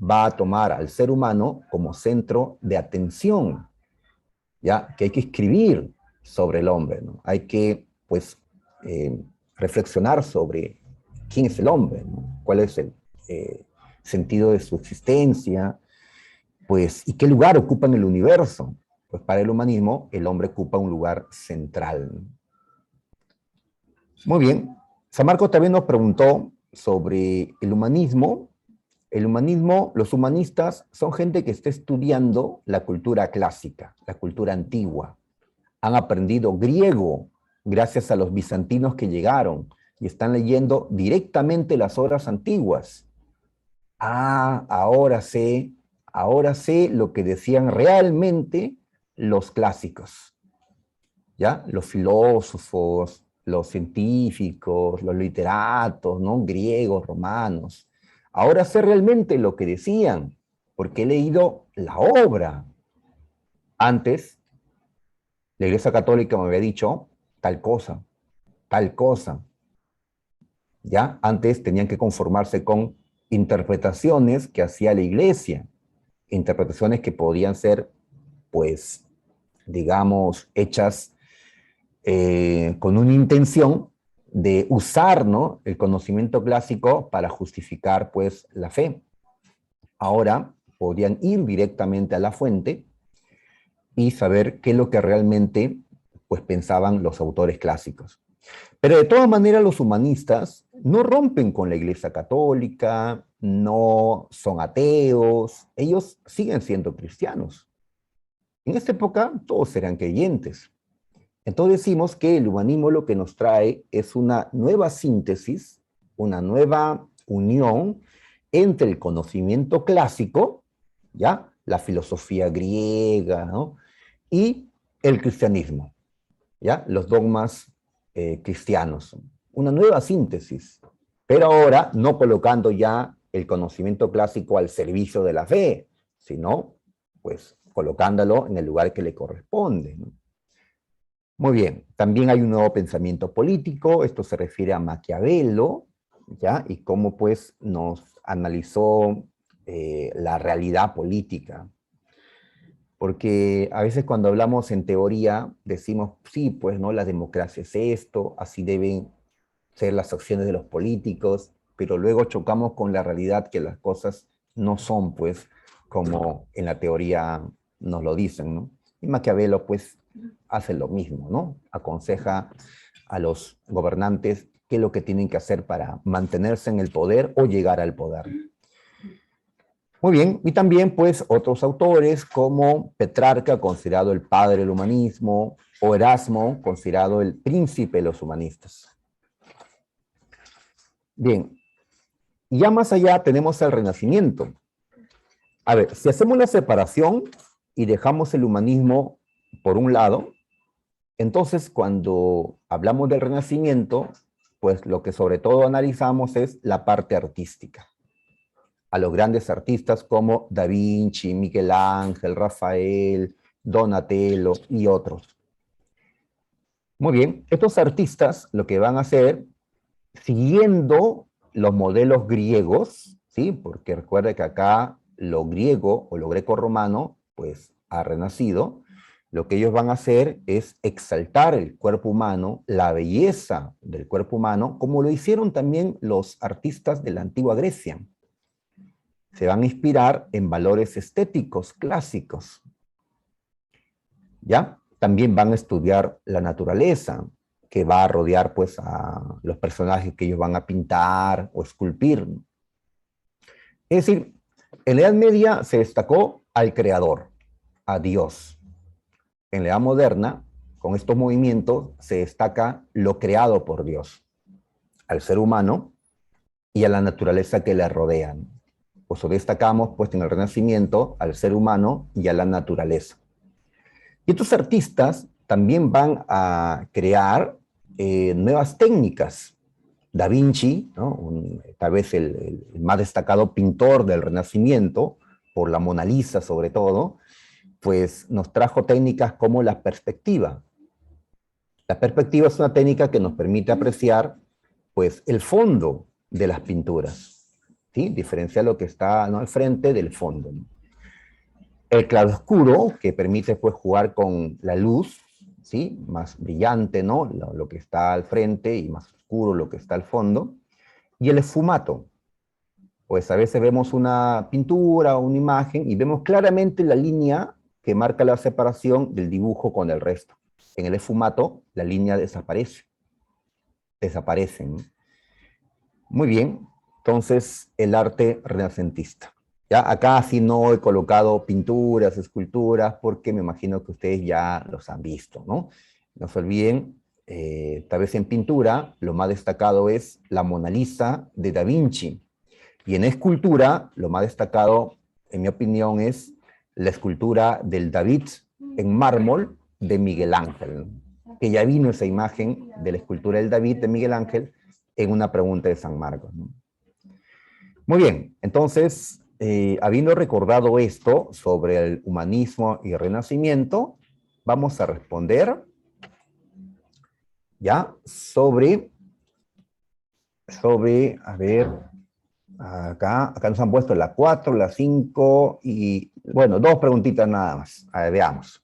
Speaker 1: Va a tomar al ser humano como centro de atención, ya que hay que escribir sobre el hombre, ¿no? Hay que, pues, reflexionar sobre quién es el hombre, ¿no? Cuál es el sentido de su existencia, pues, y qué lugar ocupa en el universo. Pues para el humanismo, el hombre ocupa un lugar central. Muy bien. San Marcos también nos preguntó sobre el humanismo. El humanismo, los humanistas son gente que está estudiando la cultura clásica, la cultura antigua. Han aprendido griego gracias a los bizantinos que llegaron y están leyendo directamente las obras antiguas. Ah, ahora sé lo que decían realmente los clásicos, ¿ya? Los filósofos, los científicos, los literatos, ¿no?, griegos, romanos. Ahora sé realmente lo que decían, porque he leído la obra. Antes, la Iglesia Católica me había dicho tal cosa, tal cosa. ¿Ya? Antes tenían que conformarse con interpretaciones que hacía la Iglesia, interpretaciones que podían ser, pues, digamos, hechas con una intención de usar, ¿no?, el conocimiento clásico para justificar, pues, la fe. Ahora podían ir directamente a la fuente y saber qué es lo que realmente, pues, pensaban los autores clásicos. Pero de todas maneras los humanistas no rompen con la Iglesia Católica, no son ateos, ellos siguen siendo cristianos. En esta época todos eran creyentes. Entonces decimos que el humanismo lo que nos trae es una nueva síntesis, una nueva unión entre el conocimiento clásico, ¿ya? La filosofía griega, ¿no? Y el cristianismo, ¿ya? Los dogmas cristianos. Una nueva síntesis, pero ahora no colocando ya el conocimiento clásico al servicio de la fe, sino, pues, colocándolo en el lugar que le corresponde, ¿no? Muy bien, también hay un nuevo pensamiento político, esto se refiere a Maquiavelo, ¿ya? Y cómo, pues, nos analizó la realidad política. Porque a veces cuando hablamos en teoría, decimos, sí, pues, ¿no? La democracia es esto, así deben ser las acciones de los políticos, pero luego chocamos con la realidad que las cosas no son, pues, como en la teoría nos lo dicen, ¿no? Y Maquiavelo, pues, hace lo mismo, ¿no? Aconseja a los gobernantes qué es lo que tienen que hacer para mantenerse en el poder o llegar al poder. Muy bien, y también, pues, otros autores como Petrarca, considerado el padre del humanismo, o Erasmo, considerado el príncipe de los humanistas. Bien, y ya más allá tenemos el Renacimiento. A ver, si hacemos la separación y dejamos el humanismo por un lado, entonces cuando hablamos del Renacimiento, pues lo que sobre todo analizamos es la parte artística. A los grandes artistas como Da Vinci, Miguel Ángel, Rafael, Donatello y otros. Muy bien, estos artistas lo que van a hacer, siguiendo los modelos griegos, ¿sí? Porque recuerda que acá lo griego o lo greco-romano, pues ha renacido. Lo que ellos van a hacer es exaltar el cuerpo humano, la belleza del cuerpo humano, como lo hicieron también los artistas de la antigua Grecia. Se van a inspirar en valores estéticos clásicos, ¿ya? También van a estudiar la naturaleza, que va a rodear, pues, a los personajes que ellos van a pintar o esculpir. Es decir, en la Edad Media se destacó al creador, a Dios. En la Edad Moderna, con estos movimientos, se destaca lo creado por Dios, al ser humano y a la naturaleza que le rodean. Por eso destacamos, pues, en el Renacimiento al ser humano y a la naturaleza. Y estos artistas también van a crear nuevas técnicas. Da Vinci, ¿no? Tal vez el más destacado pintor del Renacimiento, por la Mona Lisa sobre todo, pues nos trajo técnicas como la perspectiva. La perspectiva es una técnica que nos permite apreciar, pues, el fondo de las pinturas, ¿sí? Diferenciar lo que está, ¿no?, al frente del fondo, ¿no? El claroscuro, que permite, pues, jugar con la luz, ¿sí? Más brillante, ¿no? Lo que está al frente y más oscuro lo que está al fondo. Y el esfumato. Pues a veces vemos una pintura o una imagen y vemos claramente la línea que marca la separación del dibujo con el resto. En el esfumato, la línea desaparece. Desaparecen. Muy bien. Entonces, el arte renacentista. ¿Ya? Acá sí no he colocado pinturas, esculturas, porque me imagino que ustedes ya los han visto, ¿no? No se olviden, tal vez en pintura, lo más destacado es la Mona Lisa de Da Vinci. Y en escultura, lo más destacado, en mi opinión, es la escultura del David en mármol de Miguel Ángel, ¿no? Que ya vino esa imagen de la escultura del David de Miguel Ángel en una pregunta de San Marcos, ¿no? Muy bien, entonces, habiendo recordado esto sobre el humanismo y el renacimiento, vamos a responder ya sobre, a ver, acá nos han puesto la 4, la 5 y, bueno, 2 preguntitas nada más. A ver, veamos.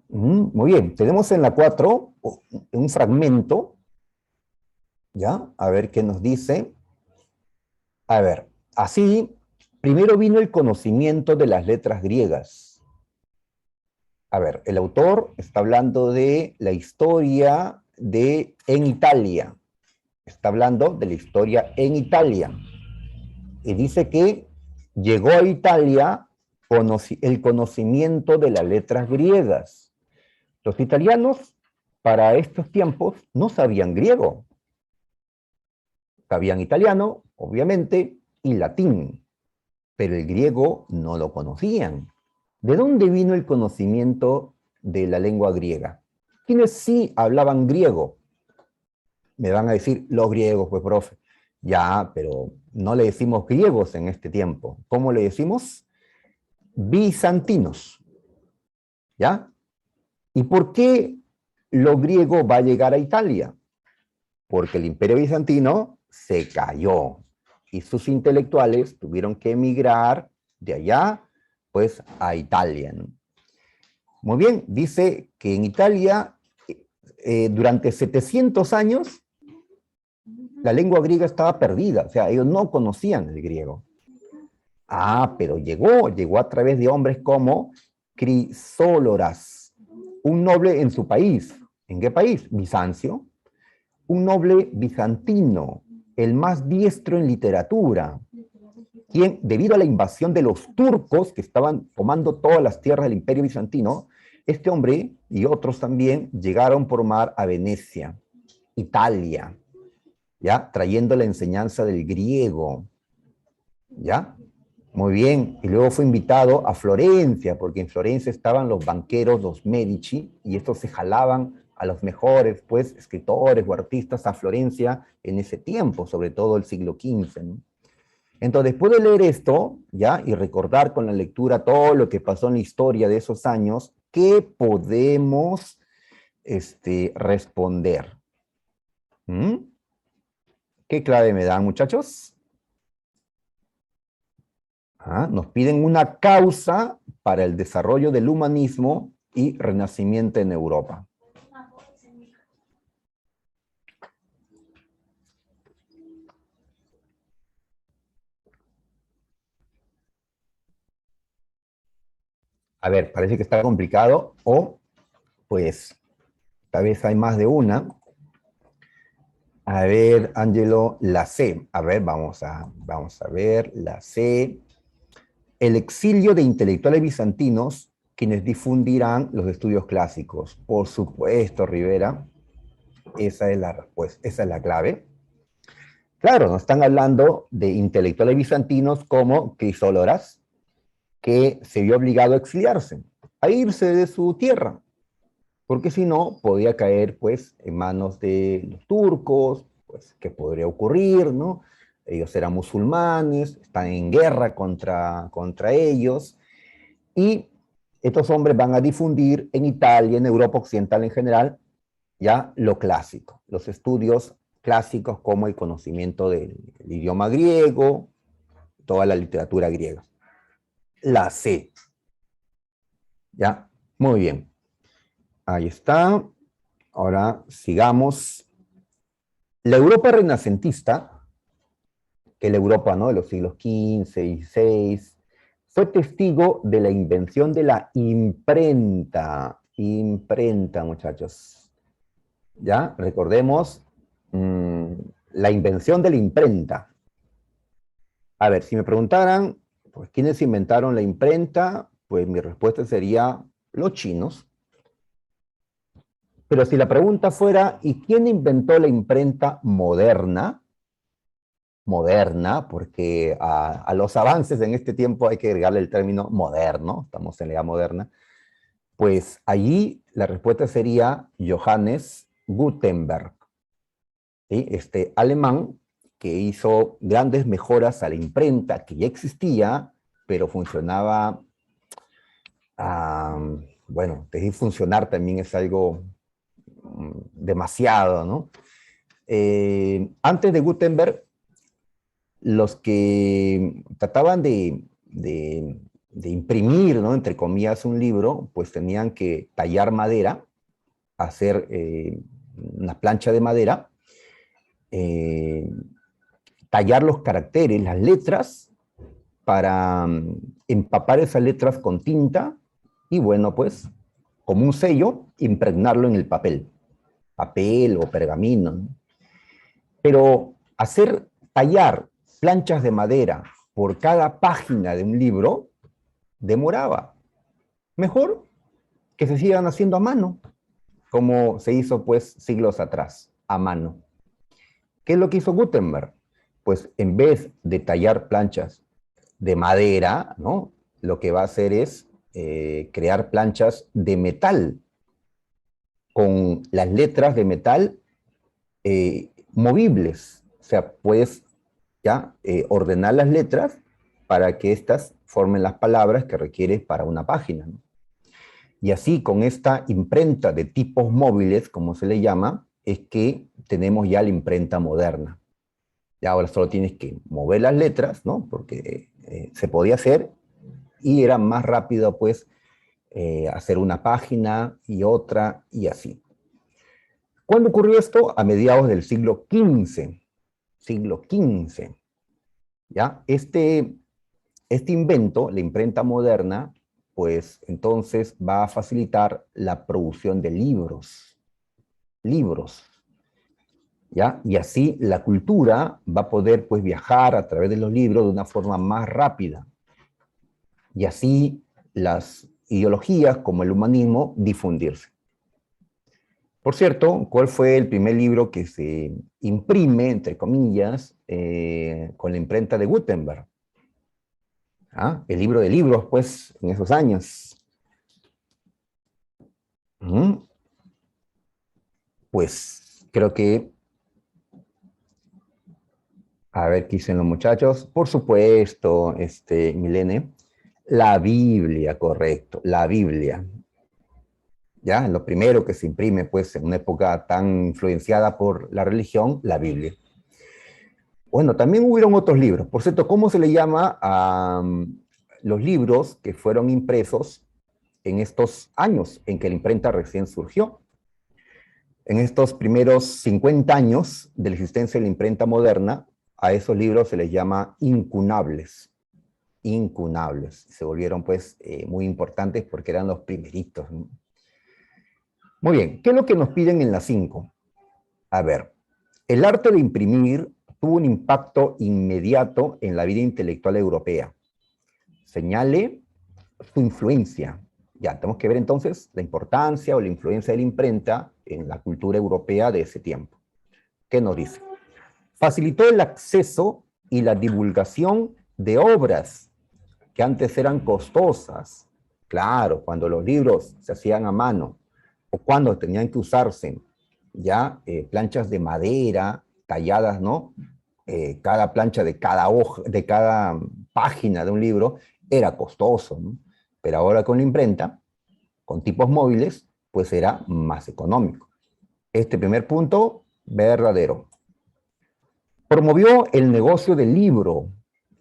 Speaker 1: Muy bien, tenemos en la 4 un fragmento, ¿ya? A ver qué nos dice. A ver, así, primero vino el conocimiento de las letras griegas. A ver, el autor está hablando de la historia en Italia. Está hablando de la historia en Italia. Y dice que llegó a Italia el conocimiento de las letras griegas. Los italianos, para estos tiempos, no sabían griego. Sabían italiano, obviamente, y latín, pero el griego no lo conocían. ¿De dónde vino el conocimiento de la lengua griega? ¿Quiénes sí hablaban griego? Me van a decir, los griegos, pues, profe. Ya, pero no le decimos griegos en este tiempo. ¿Cómo le decimos? Bizantinos. ¿Ya? ¿Y por qué lo griego va a llegar a Italia? Porque el imperio bizantino se cayó y sus intelectuales tuvieron que emigrar de allá, pues, a Italia, ¿no? Muy bien, dice que en Italia, durante 700 años, la lengua griega estaba perdida, o sea, ellos no conocían el griego. Ah, pero llegó a través de hombres como Crisóloras, un noble en su país. ¿En qué país? Bizancio. Un noble bizantino, el más diestro en literatura, quien, debido a la invasión de los turcos que estaban tomando todas las tierras del imperio bizantino, este hombre y otros también llegaron por mar a Venecia, Italia, ¿ya? Trayendo la enseñanza del griego, ¿ya? Muy bien, y luego fue invitado a Florencia, porque en Florencia estaban los banqueros, los Medici, y estos se jalaban a los mejores, pues, escritores o artistas a Florencia en ese tiempo, sobre todo el siglo XV, ¿no? Entonces, después de leer esto, ¿ya? Y recordar con la lectura todo lo que pasó en la historia de esos años, ¿qué podemos responder? ¿Mm? ¿Qué clave me dan, muchachos? Nos piden una causa para el desarrollo del humanismo y renacimiento en Europa. A ver, parece que está complicado o, pues, tal vez hay más de una. A ver, Ángelo, la C. A ver, vamos a ver, la C. El exilio de intelectuales bizantinos, quienes difundirán los estudios clásicos. Por supuesto, Rivera, esa es la respuesta, esa es la clave. Claro, nos están hablando de intelectuales bizantinos como Crisóloras, que se vio obligado a exiliarse, a irse de su tierra, porque si no, podía caer, pues, en manos de los turcos, pues, ¿qué podría ocurrir, no? Ellos eran musulmanes, están en guerra contra ellos, y estos hombres van a difundir en Italia, en Europa Occidental en general, ya lo clásico, los estudios clásicos como el conocimiento del idioma griego, toda la literatura griega. La C. ¿Ya? Muy bien. Ahí está. Ahora sigamos. La Europa renacentista, que es la Europa, ¿no?, de los siglos XV y XVI, fue testigo de la invención de la imprenta. Imprenta, muchachos. ¿Ya? Recordemos la invención de la imprenta. A ver, si me preguntaran, pues, ¿quiénes inventaron la imprenta? Pues mi respuesta sería los chinos. Pero si la pregunta fuera, ¿y quién inventó la imprenta moderna? Moderna, porque a los avances en este tiempo hay que agregarle el término moderno, estamos en la edad moderna, pues allí la respuesta sería Johannes Gutenberg, ¿sí? Este alemán que hizo grandes mejoras a la imprenta que ya existía, pero funcionaba, bueno, decir funcionar también es algo demasiado, ¿no? Antes de Gutenberg, los que trataban de imprimir, ¿no?, entre comillas, un libro, pues tenían que tallar madera, hacer una plancha de madera, tallar los caracteres, las letras, para empapar esas letras con tinta y, bueno, pues, como un sello, impregnarlo en el papel o pergamino, ¿no? Pero tallar planchas de madera por cada página de un libro demoraba. Mejor que se sigan haciendo a mano, como se hizo, pues, siglos atrás, a mano. ¿Qué es lo que hizo Gutenberg? pues en vez de tallar planchas de madera, ¿no? Lo que va a hacer es crear planchas de metal, con las letras de metal movibles. O sea, puedes ya ordenar las letras para que éstas formen las palabras que requieres para una página, ¿no? Y así, con esta imprenta de tipos móviles, como se le llama, es que tenemos ya la imprenta moderna. Ya ahora solo tienes que mover las letras, ¿no? Porque se podía hacer y era más rápido, pues, hacer una página y otra y así. ¿Cuándo ocurrió esto? A mediados del siglo XV. Siglo XV. ¿Ya? Este invento, la imprenta moderna, pues entonces va a facilitar la producción de libros. Libros. ¿Ya? Y así la cultura va a poder, pues, viajar a través de los libros de una forma más rápida. Y así las ideologías como el humanismo difundirse. Por cierto, ¿cuál fue el primer libro que se imprime, entre comillas, con la imprenta de Gutenberg? ¿Ah? El libro de libros, pues, en esos años. Pues creo que, a ver qué dicen los muchachos. Por supuesto, Milene, la Biblia, correcto, la Biblia. ¿Ya? Lo primero que se imprime, pues, en una época tan influenciada por la religión, la Biblia. Bueno, también hubieron otros libros. Por cierto, ¿cómo se le llama a los libros que fueron impresos en estos años en que la imprenta recién surgió? En estos primeros 50 años de la existencia de la imprenta moderna, a esos libros se les llama incunables. Incunables. Se volvieron, pues, muy importantes porque eran los primeritos, ¿no? Muy bien, ¿qué es lo que nos piden en la 5? A ver, el arte de imprimir tuvo un impacto inmediato en la vida intelectual europea. Señale su influencia. Ya, tenemos que ver entonces la importancia o la influencia de la imprenta en la cultura europea de ese tiempo. ¿Qué nos dice? Facilitó el acceso y la divulgación de obras que antes eran costosas. Claro, cuando los libros se hacían a mano o cuando tenían que usarse ya planchas de madera talladas, ¿no? Cada plancha de cada hoja, de cada página de un libro era costoso, ¿no? Pero ahora con la imprenta, con tipos móviles, pues era más económico. Este primer punto, verdadero. Promovió el negocio del libro.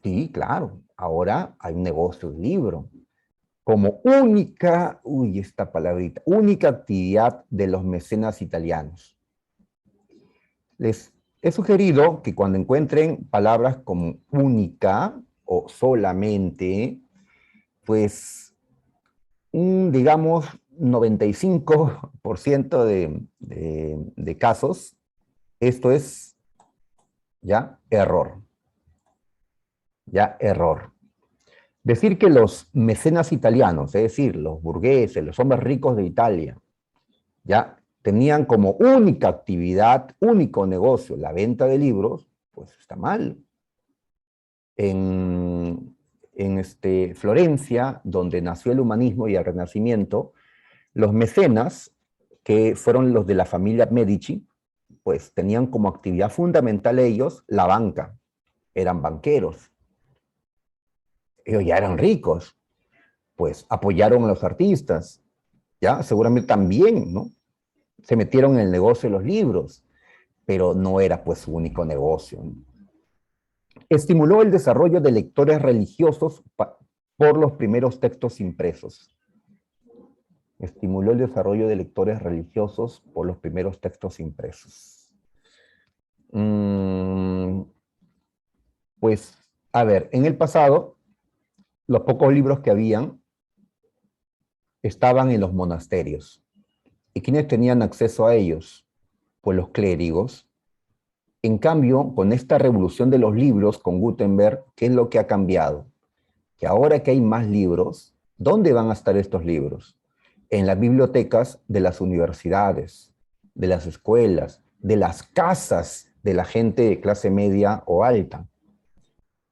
Speaker 1: Sí, claro, ahora hay un negocio del libro como única, esta palabrita, única actividad de los mecenas italianos. Les he sugerido que cuando encuentren palabras como única o solamente, pues digamos 95% de casos, esto es ya error. Ya error. Decir que los mecenas italianos, es decir, los burgueses, los hombres ricos de Italia, ya tenían como única actividad, único negocio, la venta de libros, pues está mal. En Florencia, donde nació el humanismo y el Renacimiento, los mecenas, que fueron los de la familia Medici, pues tenían como actividad fundamental ellos la banca, eran banqueros. Ellos ya eran ricos, pues apoyaron a los artistas, ya seguramente también, ¿no? Se metieron en el negocio de los libros, pero no era pues su único negocio, ¿no? Estimuló el desarrollo de lectores religiosos por los primeros textos impresos. Estimuló el desarrollo de lectores religiosos por los primeros textos impresos. Pues, a ver, en el pasado, los pocos libros que habían estaban en los monasterios. ¿Y quiénes tenían acceso a ellos? Pues los clérigos. En cambio, con esta revolución de los libros, con Gutenberg, ¿qué es lo que ha cambiado? Que ahora que hay más libros, ¿dónde van a estar estos libros? En las bibliotecas de las universidades, de las escuelas, de las casas de la gente de clase media o alta.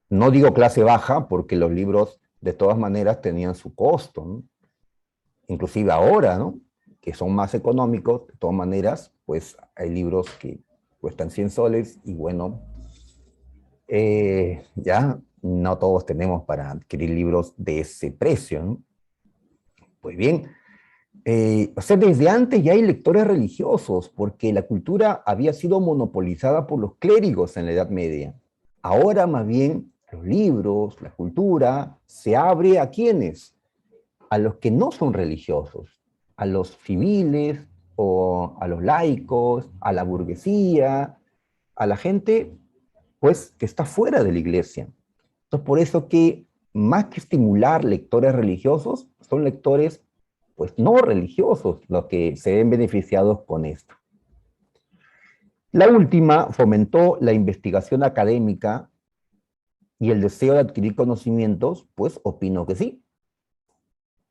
Speaker 1: No digo clase baja porque los libros de todas maneras tenían su costo, ¿no? Inclusive ahora, ¿no? Que son más económicos, de todas maneras, pues hay libros que cuestan 100 soles y bueno, ya no todos tenemos para adquirir libros de ese precio, ¿no? Pues bien, o sea, desde antes ya hay lectores religiosos, porque la cultura había sido monopolizada por los clérigos en la Edad Media. Ahora más bien los libros, la cultura, se abre ¿a quiénes? A los que no son religiosos, a los civiles o a los laicos, a la burguesía, a la gente pues que está fuera de la iglesia. Entonces por eso que más que estimular lectores religiosos, son lectores pues no religiosos los que se ven beneficiados con esto. La última fomentó la investigación académica y el deseo de adquirir conocimientos, pues opino que sí.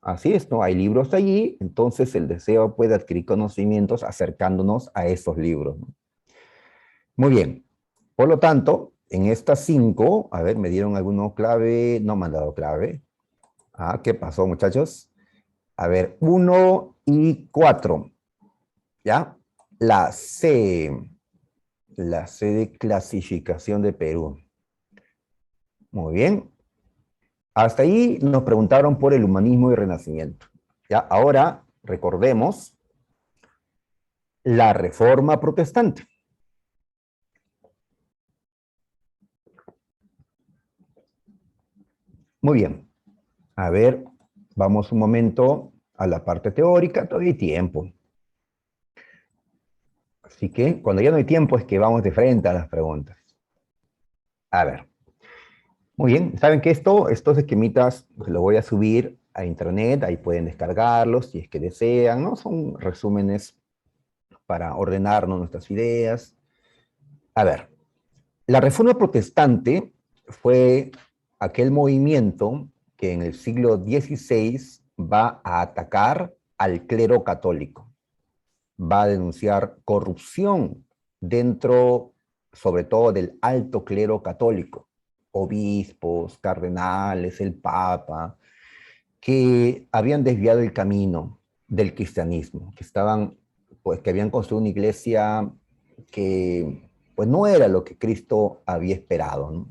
Speaker 1: Así es, ¿no? Hay libros allí, entonces el deseo puede adquirir conocimientos acercándonos a esos libros, ¿no? Muy bien. Por lo tanto, en estas 5, a ver, me dieron alguno clave, no me han dado clave. Ah, ¿qué pasó, muchachos? A ver, 1 y 4, ¿ya? La C, la C de clasificación de Perú. Muy bien. Hasta ahí nos preguntaron por el humanismo y renacimiento. ¿Ya? Ahora recordemos la Reforma Protestante. Muy bien. A ver, vamos un momento a la parte teórica. Todavía hay tiempo. Así que cuando ya no hay tiempo es que vamos de frente a las preguntas. A ver. Muy bien. Saben que estos esquemitas los voy a subir a internet. Ahí pueden descargarlos si es que desean, ¿no? Son resúmenes para ordenarnos nuestras ideas. A ver. La Reforma Protestante fue aquel movimiento que en el siglo XVI va a atacar al clero católico, va a denunciar corrupción dentro, sobre todo, del alto clero católico, obispos, cardenales, el papa, que habían desviado el camino del cristianismo, que estaban, pues, que habían construido una iglesia que pues no era lo que Cristo había esperado, ¿no?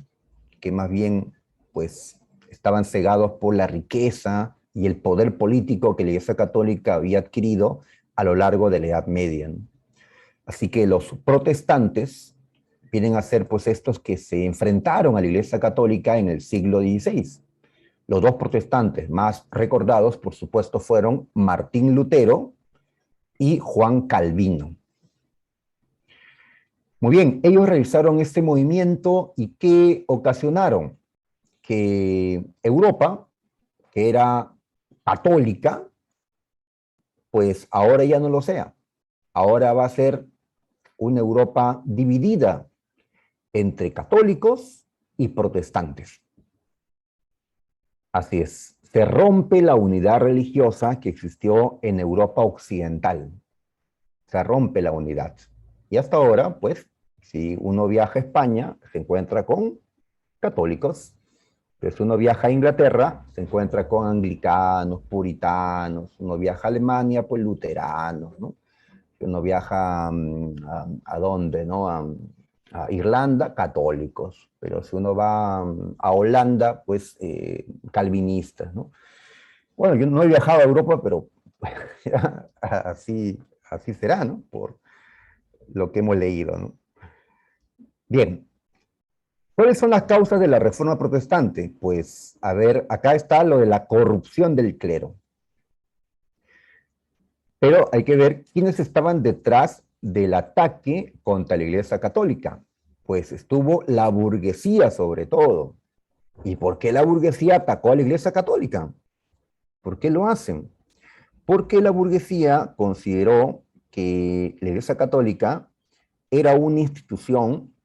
Speaker 1: Que más bien pues estaban cegados por la riqueza y el poder político que la Iglesia Católica había adquirido a lo largo de la Edad Media, ¿no? Así que los protestantes vienen a ser pues estos que se enfrentaron a la Iglesia Católica en el siglo XVI. Los dos protestantes más recordados, por supuesto, fueron Martín Lutero y Juan Calvino. Muy bien, ellos realizaron este movimiento y ¿qué ocasionaron? Que Europa, que era católica, pues ahora ya no lo sea. Ahora va a ser una Europa dividida entre católicos y protestantes. Así es, se rompe la unidad religiosa que existió en Europa occidental. Se rompe la unidad. Y hasta ahora, pues, si uno viaja a España, se encuentra con católicos. Pero si uno viaja a Inglaterra, se encuentra con anglicanos, puritanos. Uno viaja a Alemania, pues luteranos, ¿no? Si uno viaja ¿a dónde, no? A Irlanda, católicos. Pero si uno va a Holanda, pues calvinistas, ¿no? Bueno, yo no he viajado a Europa, pero así, así será, ¿no? Por lo que hemos leído, ¿no? Bien. ¿Cuáles son las causas de la Reforma Protestante? Pues, a ver, acá está lo de la corrupción del clero. Pero hay que ver quiénes estaban detrás del ataque contra la Iglesia Católica. Pues estuvo la burguesía sobre todo. ¿Y por qué la burguesía atacó a la Iglesia Católica? ¿Por qué lo hacen? Porque la burguesía consideró que la Iglesia Católica era una institución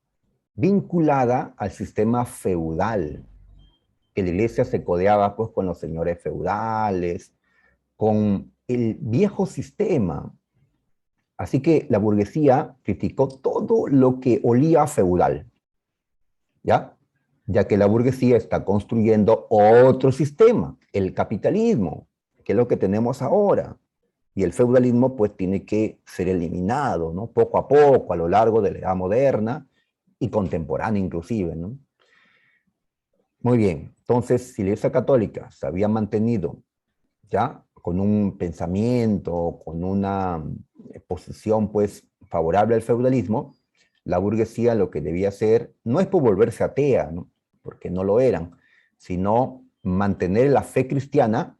Speaker 1: vinculada al sistema feudal, que la iglesia se codeaba pues con los señores feudales, con el viejo sistema, Así que la burguesía criticó todo lo que olía a feudal, ¿ya? Ya que la burguesía está construyendo otro sistema, el capitalismo, que es lo que tenemos ahora. Y el feudalismo pues tiene que ser eliminado, ¿no? Poco a poco, a lo largo de la edad moderna y contemporánea inclusive, ¿no? Muy bien, entonces si la Iglesia Católica se había mantenido ya con un pensamiento, con una posición pues favorable al feudalismo, la burguesía lo que debía hacer no es por volverse atea, ¿no? Porque no lo eran, sino mantener la fe cristiana,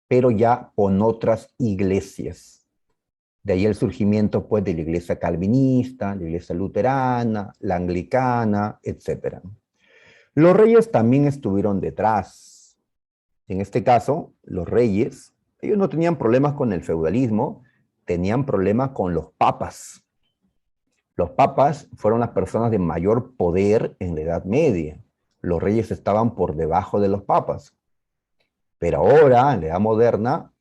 Speaker 1: pero ya con otras iglesias. De ahí el surgimiento pues de la iglesia calvinista, la iglesia luterana, la anglicana, etc. Los reyes también estuvieron detrás. En este caso, los reyes, ellos no tenían problemas con el feudalismo, tenían problemas con los papas. Los papas fueron las personas de mayor poder en la Edad Media. Los reyes estaban por debajo de los papas. Pero ahora, en la Edad Moderna,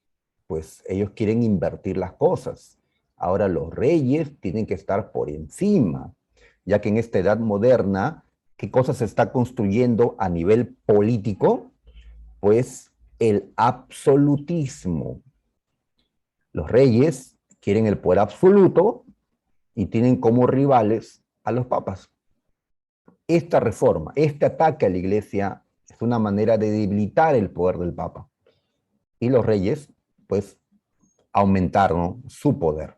Speaker 1: pues ellos quieren invertir las cosas. Ahora los reyes tienen que estar por encima, ya que en esta Edad Moderna, ¿qué cosa se está construyendo a nivel político? Pues el absolutismo. Los reyes quieren el poder absoluto y tienen como rivales a los papas. Esta reforma, este ataque a la iglesia es una manera de debilitar el poder del papa. Y los reyes, pues, aumentaron su poder.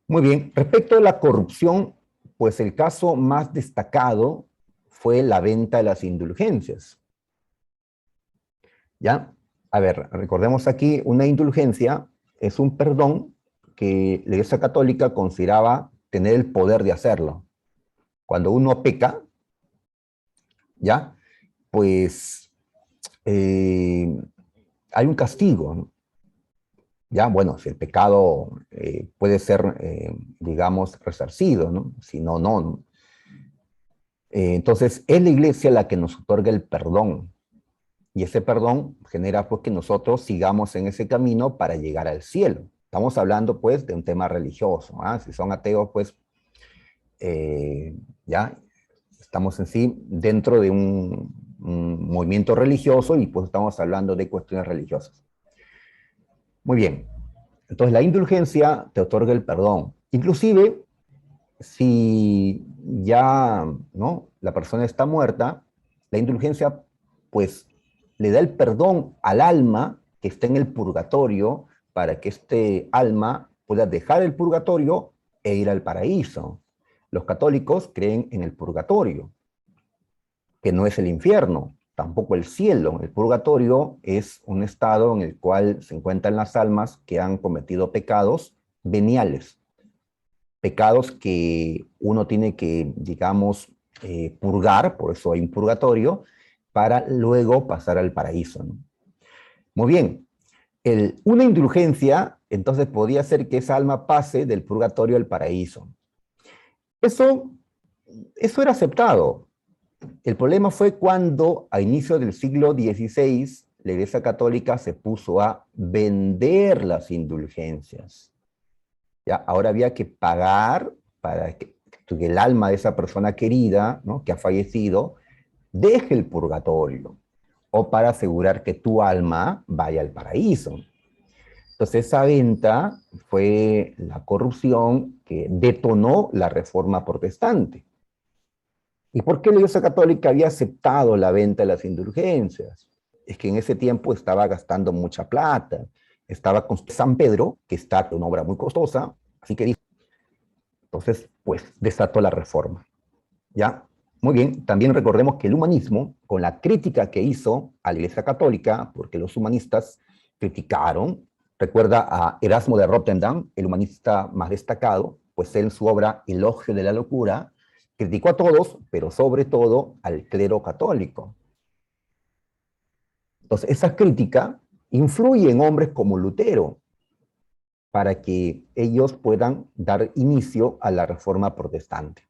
Speaker 1: Muy bien, respecto a la corrupción, pues el caso más destacado fue la venta de las indulgencias. ¿Ya? A ver, recordemos aquí, una indulgencia es un perdón que la Iglesia Católica consideraba tener el poder de hacerlo. Cuando uno peca, ¿ya? Pues hay un castigo, ¿no? Ya, bueno, si el pecado puede ser, digamos, resarcido, ¿no? Si no, no, ¿no? Entonces, es la Iglesia la que nos otorga el perdón. Y ese perdón genera pues que nosotros sigamos en ese camino para llegar al cielo. Estamos hablando pues de un tema religioso, ¿ah? Si son ateos pues ya estamos en sí dentro de un movimiento religioso y pues estamos hablando de cuestiones religiosas. Muy bien, entonces la indulgencia te otorga el perdón. Inclusive si ya ¿no? la persona está muerta, la indulgencia pues le da el perdón al alma que está en el purgatorio para que este alma pueda dejar el purgatorio e ir al paraíso. Los católicos creen en el purgatorio, que no es el infierno, tampoco el cielo. El purgatorio es un estado en el cual se encuentran las almas que han cometido pecados veniales, pecados que uno tiene que, digamos, purgar, por eso hay un purgatorio, para luego pasar al paraíso, ¿no? Muy bien, una indulgencia, entonces podía ser que esa alma pase del purgatorio al paraíso. Eso era aceptado. El problema fue cuando, a inicios del siglo XVI, la Iglesia Católica se puso a vender las indulgencias. ¿Ya? Ahora había que pagar para que el alma de esa persona querida, ¿no? que ha fallecido, deje el purgatorio, o para asegurar que tu alma vaya al paraíso. Entonces esa venta fue la corrupción que detonó la Reforma Protestante. ¿Y por qué la Iglesia Católica había aceptado la venta de las indulgencias? Es que en ese tiempo estaba gastando mucha plata, estaba con San Pedro, que está en una obra muy costosa, así que dijo, entonces, pues desató la Reforma. ¿Ya? Muy bien, también recordemos que el humanismo, con la crítica que hizo a la Iglesia Católica, porque los humanistas criticaron, recuerda a Erasmo de Rotterdam, el humanista más destacado, pues él en su obra Elogio de la Locura, criticó a todos, pero sobre todo al clero católico. Entonces, esa crítica influye en hombres como Lutero, para que ellos puedan dar inicio a la Reforma Protestante.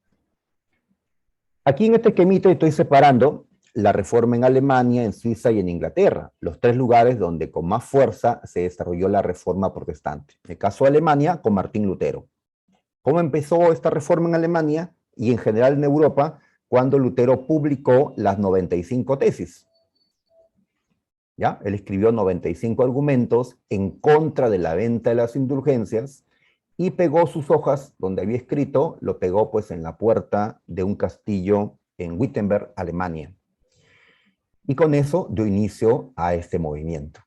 Speaker 1: Aquí en este esquemita estoy separando la reforma en Alemania, en Suiza y en Inglaterra, los tres lugares donde con más fuerza se desarrolló la reforma protestante. En el caso de Alemania, con Martín Lutero. ¿Cómo empezó esta reforma en Alemania y en general en Europa? Cuando Lutero publicó las 95 tesis. ¿Ya? Él escribió 95 argumentos en contra de la venta de las indulgencias y pegó sus hojas donde había escrito, lo pegó pues en la puerta de un castillo en Wittenberg, Alemania. Y con eso dio inicio a este movimiento.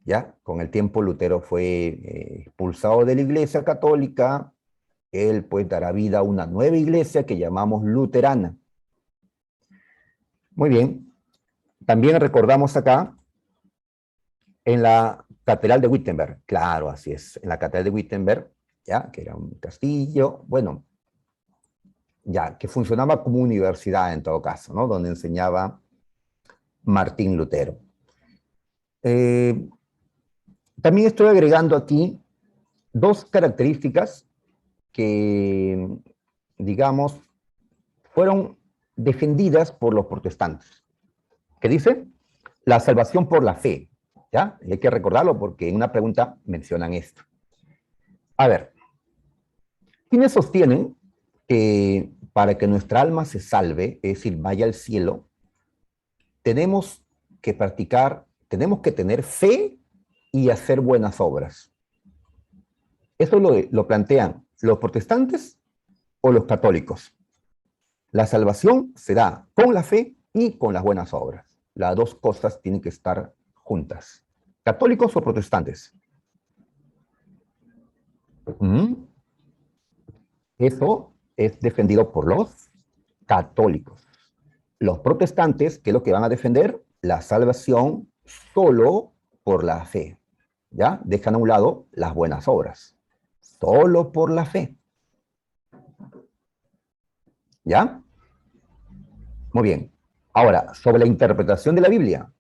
Speaker 1: ¿Ya? Con el tiempo Lutero fue expulsado de la Iglesia Católica. Él pues dará vida a una nueva iglesia que llamamos luterana. Muy bien. También recordamos acá en la Catedral de Wittenberg. Claro, así es. En la Catedral de Wittenberg, ya, que era un castillo, bueno, ya, que funcionaba como universidad en todo caso, ¿no? Donde enseñaba Martín Lutero. También estoy agregando aquí dos características que, digamos, fueron defendidas por los protestantes. ¿Qué dice? La salvación por la fe, ¿ya? Y hay que recordarlo porque en una pregunta mencionan esto. A ver, ¿quiénes sostienen que para que nuestra alma se salve, es decir, vaya al cielo, tenemos que practicar, tenemos que tener fe y hacer buenas obras? Eso lo plantean los protestantes o los católicos. La salvación se da con la fe y con las buenas obras. Las dos cosas tienen que estar juntas. ¿Católicos o protestantes? Eso es defendido por los católicos. Los protestantes, ¿qué es lo que van a defender? La salvación solo por la fe. ¿Ya? Dejan a un lado las buenas obras. Solo por la fe. ¿Ya? Muy bien. Ahora, sobre la interpretación de la Biblia.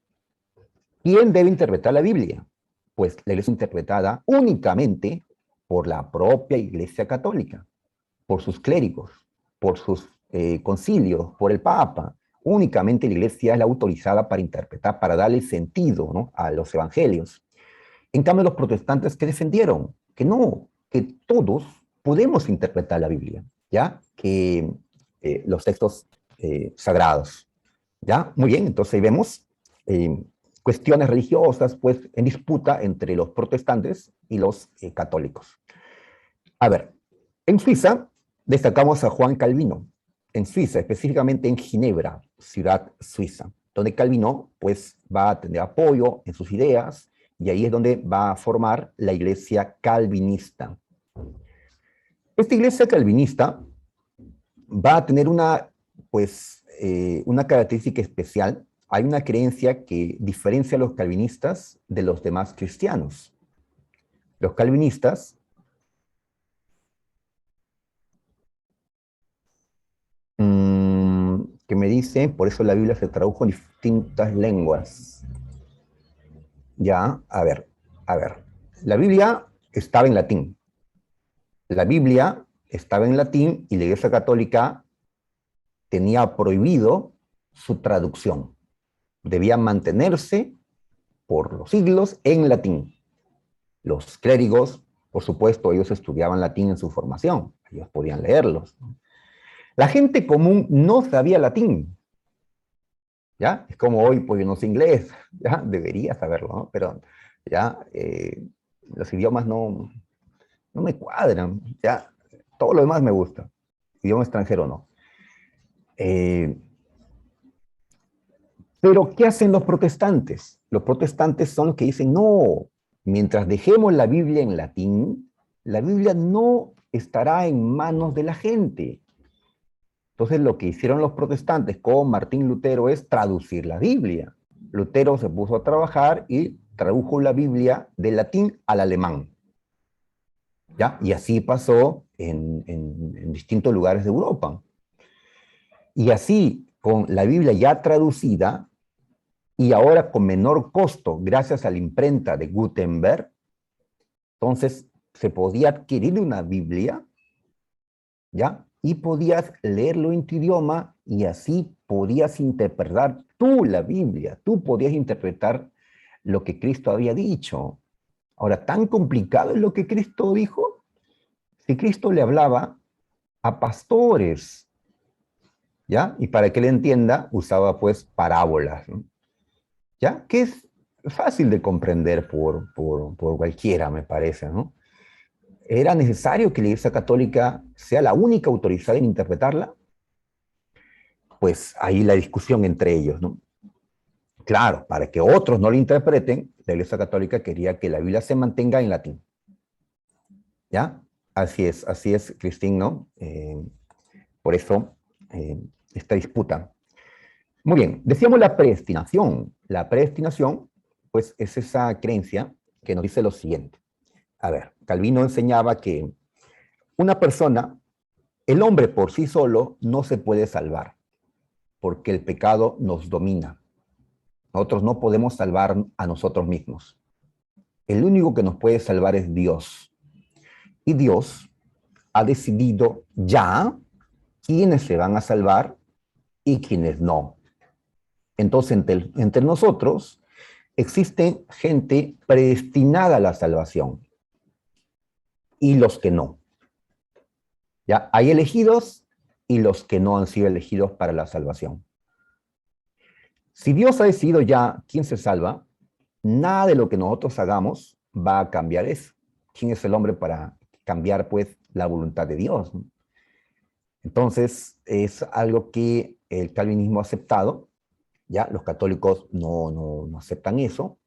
Speaker 1: ¿Quién debe interpretar la Biblia? Pues la Iglesia interpretada únicamente por la propia Iglesia Católica, por sus clérigos, por sus concilios, por el Papa. Únicamente la Iglesia es la autorizada para interpretar, para darle sentido, ¿no?, a los evangelios. En cambio, los protestantes, ¿qué defendieron? Que no, que todos podemos interpretar la Biblia, ¿ya? Que los textos sagrados, ¿ya? Muy bien, entonces ahí vemos cuestiones religiosas, pues, en disputa entre los protestantes y los católicos. A ver, en Suiza destacamos a Juan Calvino, en Suiza, específicamente en Ginebra, ciudad suiza, donde Calvino, pues, va a tener apoyo en sus ideas, y ahí es donde va a formar la iglesia calvinista. Esta iglesia calvinista va a tener una, pues, una característica especial. Hay una creencia que diferencia a los calvinistas de los demás cristianos. Los calvinistas que me dicen, por eso la Biblia se tradujo en distintas lenguas. Ya, a ver. La Biblia estaba en latín. La Biblia estaba en latín y la Iglesia Católica tenía prohibido su traducción. Debía mantenerse por los siglos en latín. Los clérigos, por supuesto, ellos estudiaban latín en su formación. Ellos podían leerlos. La gente común no sabía latín. ¿Ya? Es como hoy, pues yo no sé inglés. ¿Ya? Debería saberlo, ¿no? Pero ya los idiomas no me cuadran. Ya, todo lo demás me gusta. Idioma extranjero no. Pero, ¿qué hacen los protestantes? Los protestantes son los que dicen, no, mientras dejemos la Biblia en latín, la Biblia no estará en manos de la gente. Entonces, lo que hicieron los protestantes con Martín Lutero es traducir la Biblia. Lutero se puso a trabajar y tradujo la Biblia del latín al alemán. ¿Ya? Y así pasó en distintos lugares de Europa. Y así, con la Biblia ya traducida, y ahora con menor costo, gracias a la imprenta de Gutenberg, entonces se podía adquirir una Biblia, ¿ya? y podías leerlo en tu idioma y así podías interpretar tú la Biblia, tú podías interpretar lo que Cristo había dicho. Ahora, ¿tan complicado es lo que Cristo dijo? Si Cristo le hablaba a pastores, ¿ya? Y para que le entienda, usaba pues parábolas, ¿no? ¿Ya? Que es fácil de comprender por cualquiera, me parece, ¿no? ¿Era necesario que la Iglesia Católica sea la única autorizada en interpretarla? Pues ahí la discusión entre ellos, ¿no? Claro, para que otros no la interpreten, la Iglesia Católica quería que la Biblia se mantenga en latín. ¿Ya? Así es, Cristín, ¿no? Por eso, esta disputa. Muy bien, decíamos la predestinación. La predestinación, pues, es esa creencia que nos dice lo siguiente. A ver, Calvino enseñaba que una persona, el hombre por sí solo, no se puede salvar, porque el pecado nos domina. Nosotros no podemos salvar a nosotros mismos. El único que nos puede salvar es Dios. Y Dios ha decidido ya quiénes se van a salvar y quiénes no. Entonces, entre nosotros existe gente predestinada a la salvación y los que no. ¿Ya? Hay elegidos y los que no han sido elegidos para la salvación. Si Dios ha decidido ya quién se salva, nada de lo que nosotros hagamos va a cambiar eso. ¿Quién es el hombre para cambiar, pues, la voluntad de Dios? Entonces, es algo que el calvinismo ha aceptado. ¿Ya? Los católicos no aceptan eso.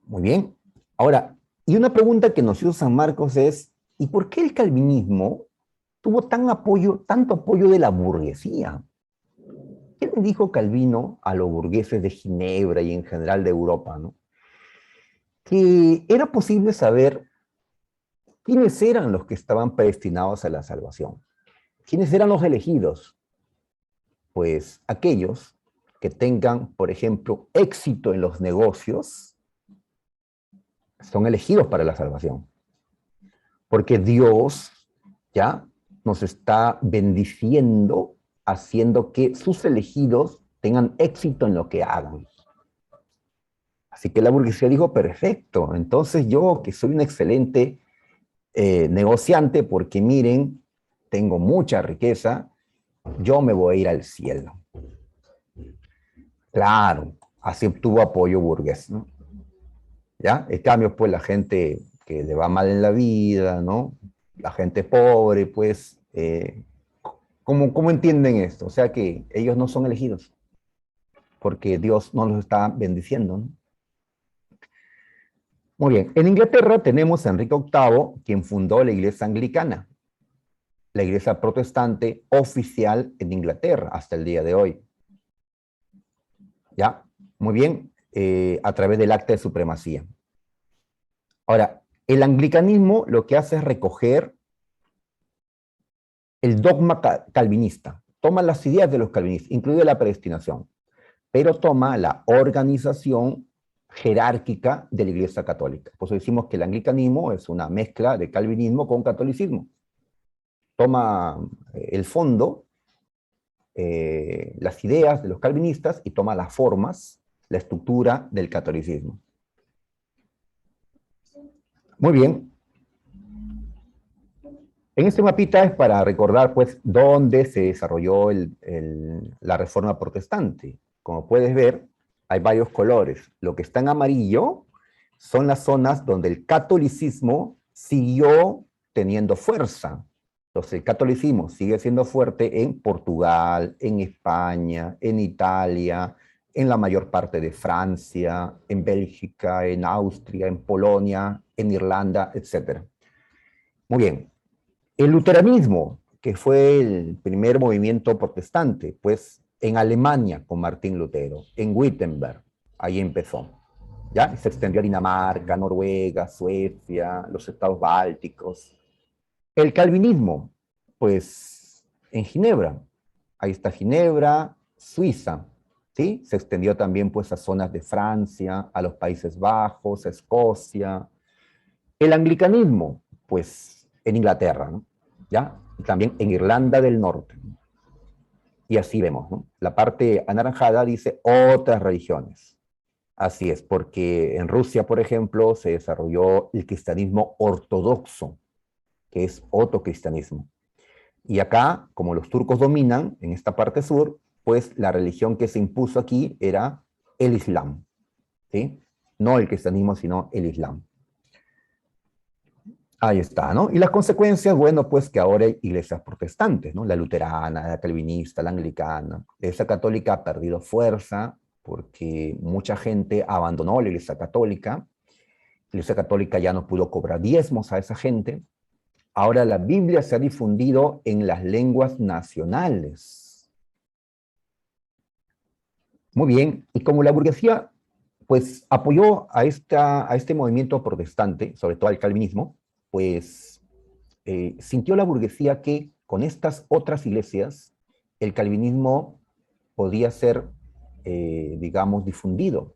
Speaker 1: Muy bien. Ahora, y una pregunta que nos hizo San Marcos es, ¿y por qué el calvinismo tuvo tanto apoyo de la burguesía? ¿Qué le dijo Calvino a los burgueses de Ginebra y en general de Europa, ¿no? Que era posible saber quiénes eran los que estaban predestinados a la salvación. ¿Quiénes eran los elegidos? Pues aquellos que tengan, por ejemplo, éxito en los negocios, son elegidos para la salvación. Porque Dios ya nos está bendiciendo, haciendo que sus elegidos tengan éxito en lo que hagan. Así que la burguesía dijo, perfecto, entonces yo que soy un excelente negociante, porque miren, tengo mucha riqueza, yo me voy a ir al cielo. Claro, así obtuvo apoyo burgués, ¿no? ¿Ya? En cambio, pues la gente que le va mal en la vida, ¿no? La gente pobre, pues, ¿cómo entienden esto? O sea que ellos no son elegidos, porque Dios no los está bendiciendo, ¿no? Muy bien, en Inglaterra tenemos a Enrique VIII, quien fundó la iglesia anglicana, la iglesia protestante oficial en Inglaterra hasta el día de hoy. ¿Ya? Muy bien, a través del acta de supremacía. Ahora, el anglicanismo lo que hace es recoger el dogma calvinista, toma las ideas de los calvinistas, incluye la predestinación, pero toma la organización jerárquica de la Iglesia Católica. Por eso decimos que el anglicanismo es una mezcla de calvinismo con catolicismo. Toma el fondo, las ideas de los calvinistas y toma las formas, la estructura del catolicismo. Muy bien. En este mapita es para recordar, pues, dónde se desarrolló la Reforma Protestante. Como puedes ver, hay varios colores. Lo que está en amarillo son las zonas donde el catolicismo siguió teniendo fuerza. Entonces, el catolicismo sigue siendo fuerte en Portugal, en España, en Italia, en la mayor parte de Francia, en Bélgica, en Austria, en Polonia, en Irlanda, etc. Muy bien. El luteranismo, que fue el primer movimiento protestante, pues en Alemania con Martín Lutero, en Wittenberg, ahí empezó. ¿Ya? Se extendió a Dinamarca, Noruega, Suecia, los estados bálticos. El calvinismo, pues en Ginebra, ahí está Ginebra, Suiza, ¿sí? Se extendió también pues a zonas de Francia, a los Países Bajos, a Escocia. El anglicanismo, pues en Inglaterra, ¿no? ¿Ya? y también en Irlanda del Norte. Y así vemos, ¿no? La parte anaranjada dice otras religiones. Así es, porque en Rusia, por ejemplo, se desarrolló el cristianismo ortodoxo, que es otro cristianismo. Y acá, como los turcos dominan en esta parte sur, pues la religión que se impuso aquí era el Islam, ¿sí? No el cristianismo, sino el Islam. Ahí está, ¿no? Y las consecuencias, bueno, pues que ahora hay iglesias protestantes, ¿no? La luterana, la calvinista, la anglicana. La iglesia católica ha perdido fuerza porque mucha gente abandonó la iglesia católica. La iglesia católica ya no pudo cobrar diezmos a esa gente. Ahora la Biblia se ha difundido en las lenguas nacionales. Muy bien, y como la burguesía pues apoyó a este movimiento protestante, sobre todo al calvinismo, pues sintió la burguesía que con estas otras iglesias el calvinismo podía ser, digamos, difundido,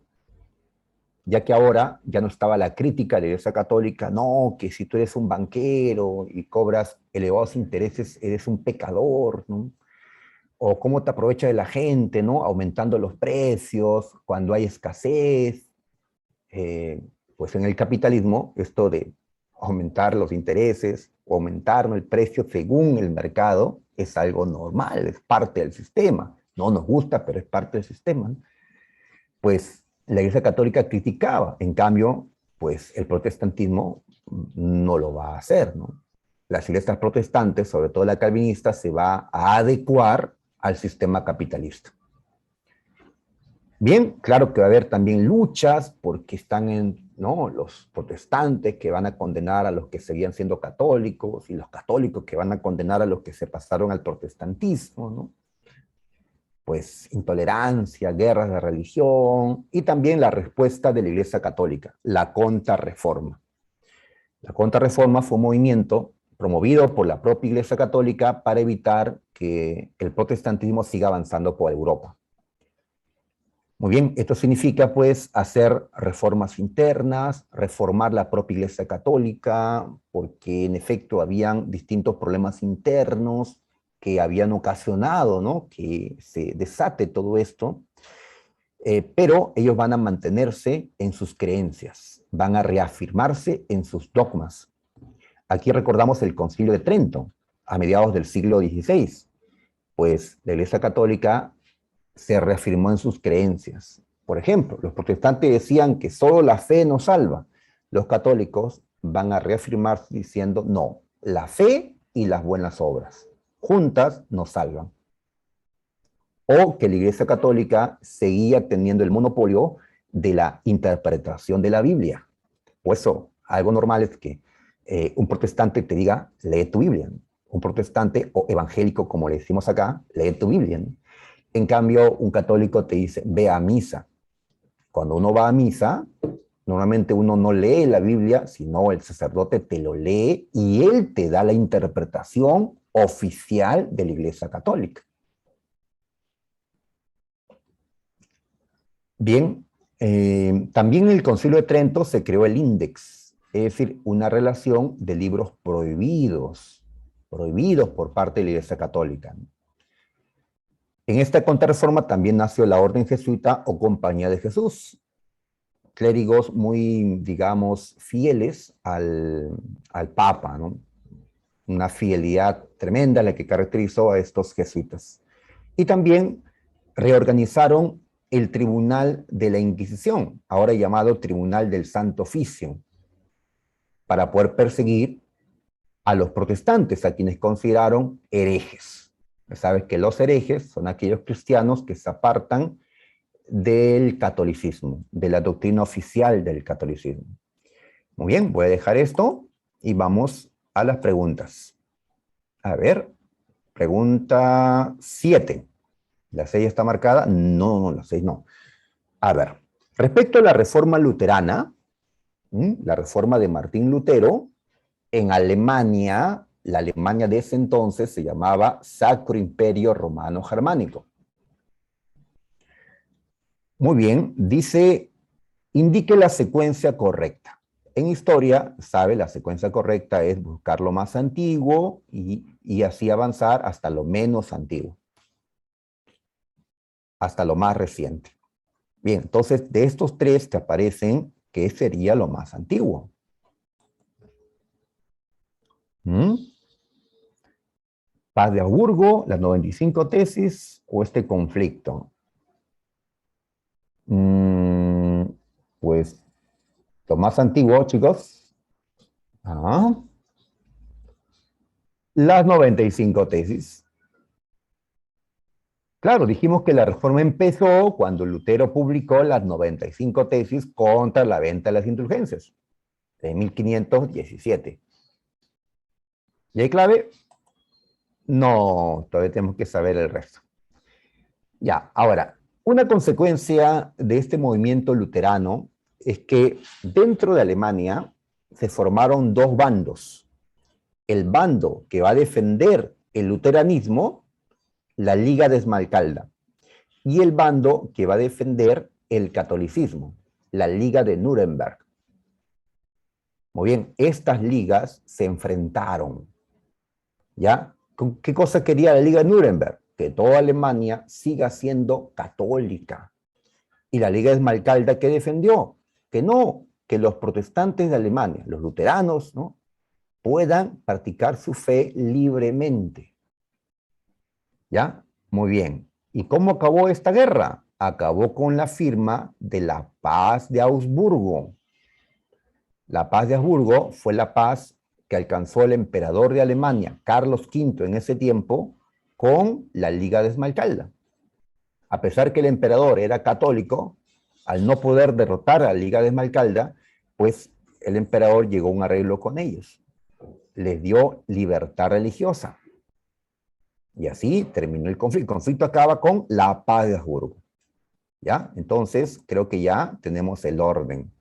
Speaker 1: ya que ahora ya no estaba la crítica de la Iglesia Católica, no, que si tú eres un banquero y cobras elevados intereses, eres un pecador, ¿no? O cómo te aprovecha de la gente, ¿no? Aumentando los precios cuando hay escasez. Eh, pues en el capitalismo, esto de aumentar los intereses, aumentar, ¿no?, el precio según el mercado, es algo normal, es parte del sistema. No nos gusta, pero es parte del sistema, ¿no? Pues la Iglesia Católica criticaba, en cambio, pues el protestantismo no lo va a hacer, ¿no? Las iglesias protestantes, sobre todo la calvinista, se va a adecuar al sistema capitalista. Bien, claro que va a haber también luchas porque están ¿no?, los protestantes que van a condenar a los que seguían siendo católicos y los católicos que van a condenar a los que se pasaron al protestantismo, ¿no? Pues intolerancia, guerras de religión y también la respuesta de la Iglesia Católica, la Contrarreforma. La Contrarreforma fue un movimiento promovido por la propia Iglesia Católica para evitar que el protestantismo siga avanzando por Europa. Muy bien, esto significa pues hacer reformas internas, reformar la propia Iglesia Católica, porque en efecto habían distintos problemas internos que habían ocasionado, ¿no?, que se desate todo esto, pero ellos van a mantenerse en sus creencias, van a reafirmarse en sus dogmas. Aquí recordamos el Concilio de Trento, a mediados del siglo XVI, pues la Iglesia Católica se reafirmó en sus creencias. Por ejemplo, los protestantes decían que solo la fe nos salva. Los católicos van a reafirmarse diciendo, no, la fe y las buenas obras juntas nos salvan. O que la Iglesia Católica seguía teniendo el monopolio de la interpretación de la Biblia. Por eso, algo normal es que un protestante te diga, lee tu Biblia. Un protestante o evangélico, como le decimos acá, lee tu Biblia. En cambio, un católico te dice, ve a misa. Cuando uno va a misa, normalmente uno no lee la Biblia, sino el sacerdote te lo lee y él te da la interpretación oficial de la Iglesia Católica. Bien, también en el Concilio de Trento se creó el Índex, es decir, una relación de libros prohibidos por parte de la Iglesia Católica. En esta contrarreforma también nació la Orden Jesuita o Compañía de Jesús, clérigos muy, digamos, fieles al Papa, ¿no? Una fidelidad tremenda la que caracterizó a estos jesuitas. Y también reorganizaron el Tribunal de la Inquisición, ahora llamado Tribunal del Santo Oficio, para poder perseguir a los protestantes, a quienes consideraron herejes. Sabes que los herejes son aquellos cristianos que se apartan del catolicismo, de la doctrina oficial del catolicismo. Muy bien, voy a dejar esto y vamos a las preguntas. A ver, pregunta 7. ¿La 6 está marcada? No, la 6 no. A ver, respecto a la reforma luterana, la reforma de Martín Lutero, en Alemania, la Alemania de ese entonces se llamaba Sacro Imperio Romano Germánico. Muy bien, dice, indique la secuencia correcta. en historia, sabe, la secuencia correcta es buscar lo más antiguo y así avanzar hasta lo menos antiguo, hasta lo más reciente. Bien, entonces de estos tres te aparecen qué sería lo más antiguo. ¿Mm? Paz de Augsburgo, las 95 tesis o este conflicto. Pues lo más antiguo, chicos. Las 95 tesis. Claro, dijimos que la reforma empezó cuando Lutero publicó las 95 tesis contra la venta de las indulgencias, de 1517. ¿Y hay clave? No, todavía tenemos que saber el resto. Ya, ahora, una consecuencia de este movimiento luterano es que dentro de Alemania se formaron dos bandos. El bando que va a defender el luteranismo, la Liga de Esmalcalda, y el bando que va a defender el catolicismo, la Liga de Nuremberg. Muy bien, estas ligas se enfrentaron, ¿ya? ¿Qué cosa quería la Liga de Nuremberg? Que toda Alemania siga siendo católica. Y la Liga de Esmalcalda, ¿qué defendió? Que no, que los protestantes de Alemania, los luteranos, ¿no?, puedan practicar su fe libremente. ¿Ya? Muy bien. ¿Y cómo acabó esta guerra? Acabó con la firma de la Paz de Augsburgo. La Paz de Augsburgo fue la paz que alcanzó el emperador de Alemania, Carlos V, en ese tiempo, con la Liga de Esmalcalda. A pesar que el emperador era católico, al no poder derrotar a la Liga de Esmalcalda, pues el emperador llegó a un arreglo con ellos. Les dio libertad religiosa. Y así terminó el conflicto. El conflicto acaba con la Paz de Augsburgo. ¿Ya? Entonces, creo que ya tenemos el orden.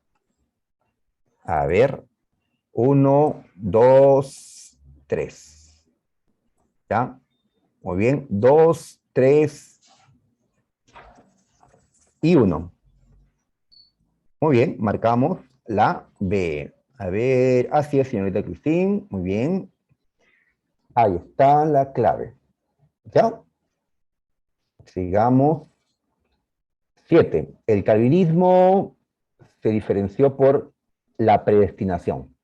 Speaker 1: A ver, 1, 2, 3. ¿Ya? Muy bien, 2, 3 y 1. Muy bien, marcamos la B. A ver, así es, señorita Cristín. Muy bien. Ahí está la clave. ¿Ya? Sigamos. 7. El calvinismo se diferenció por la predestinación.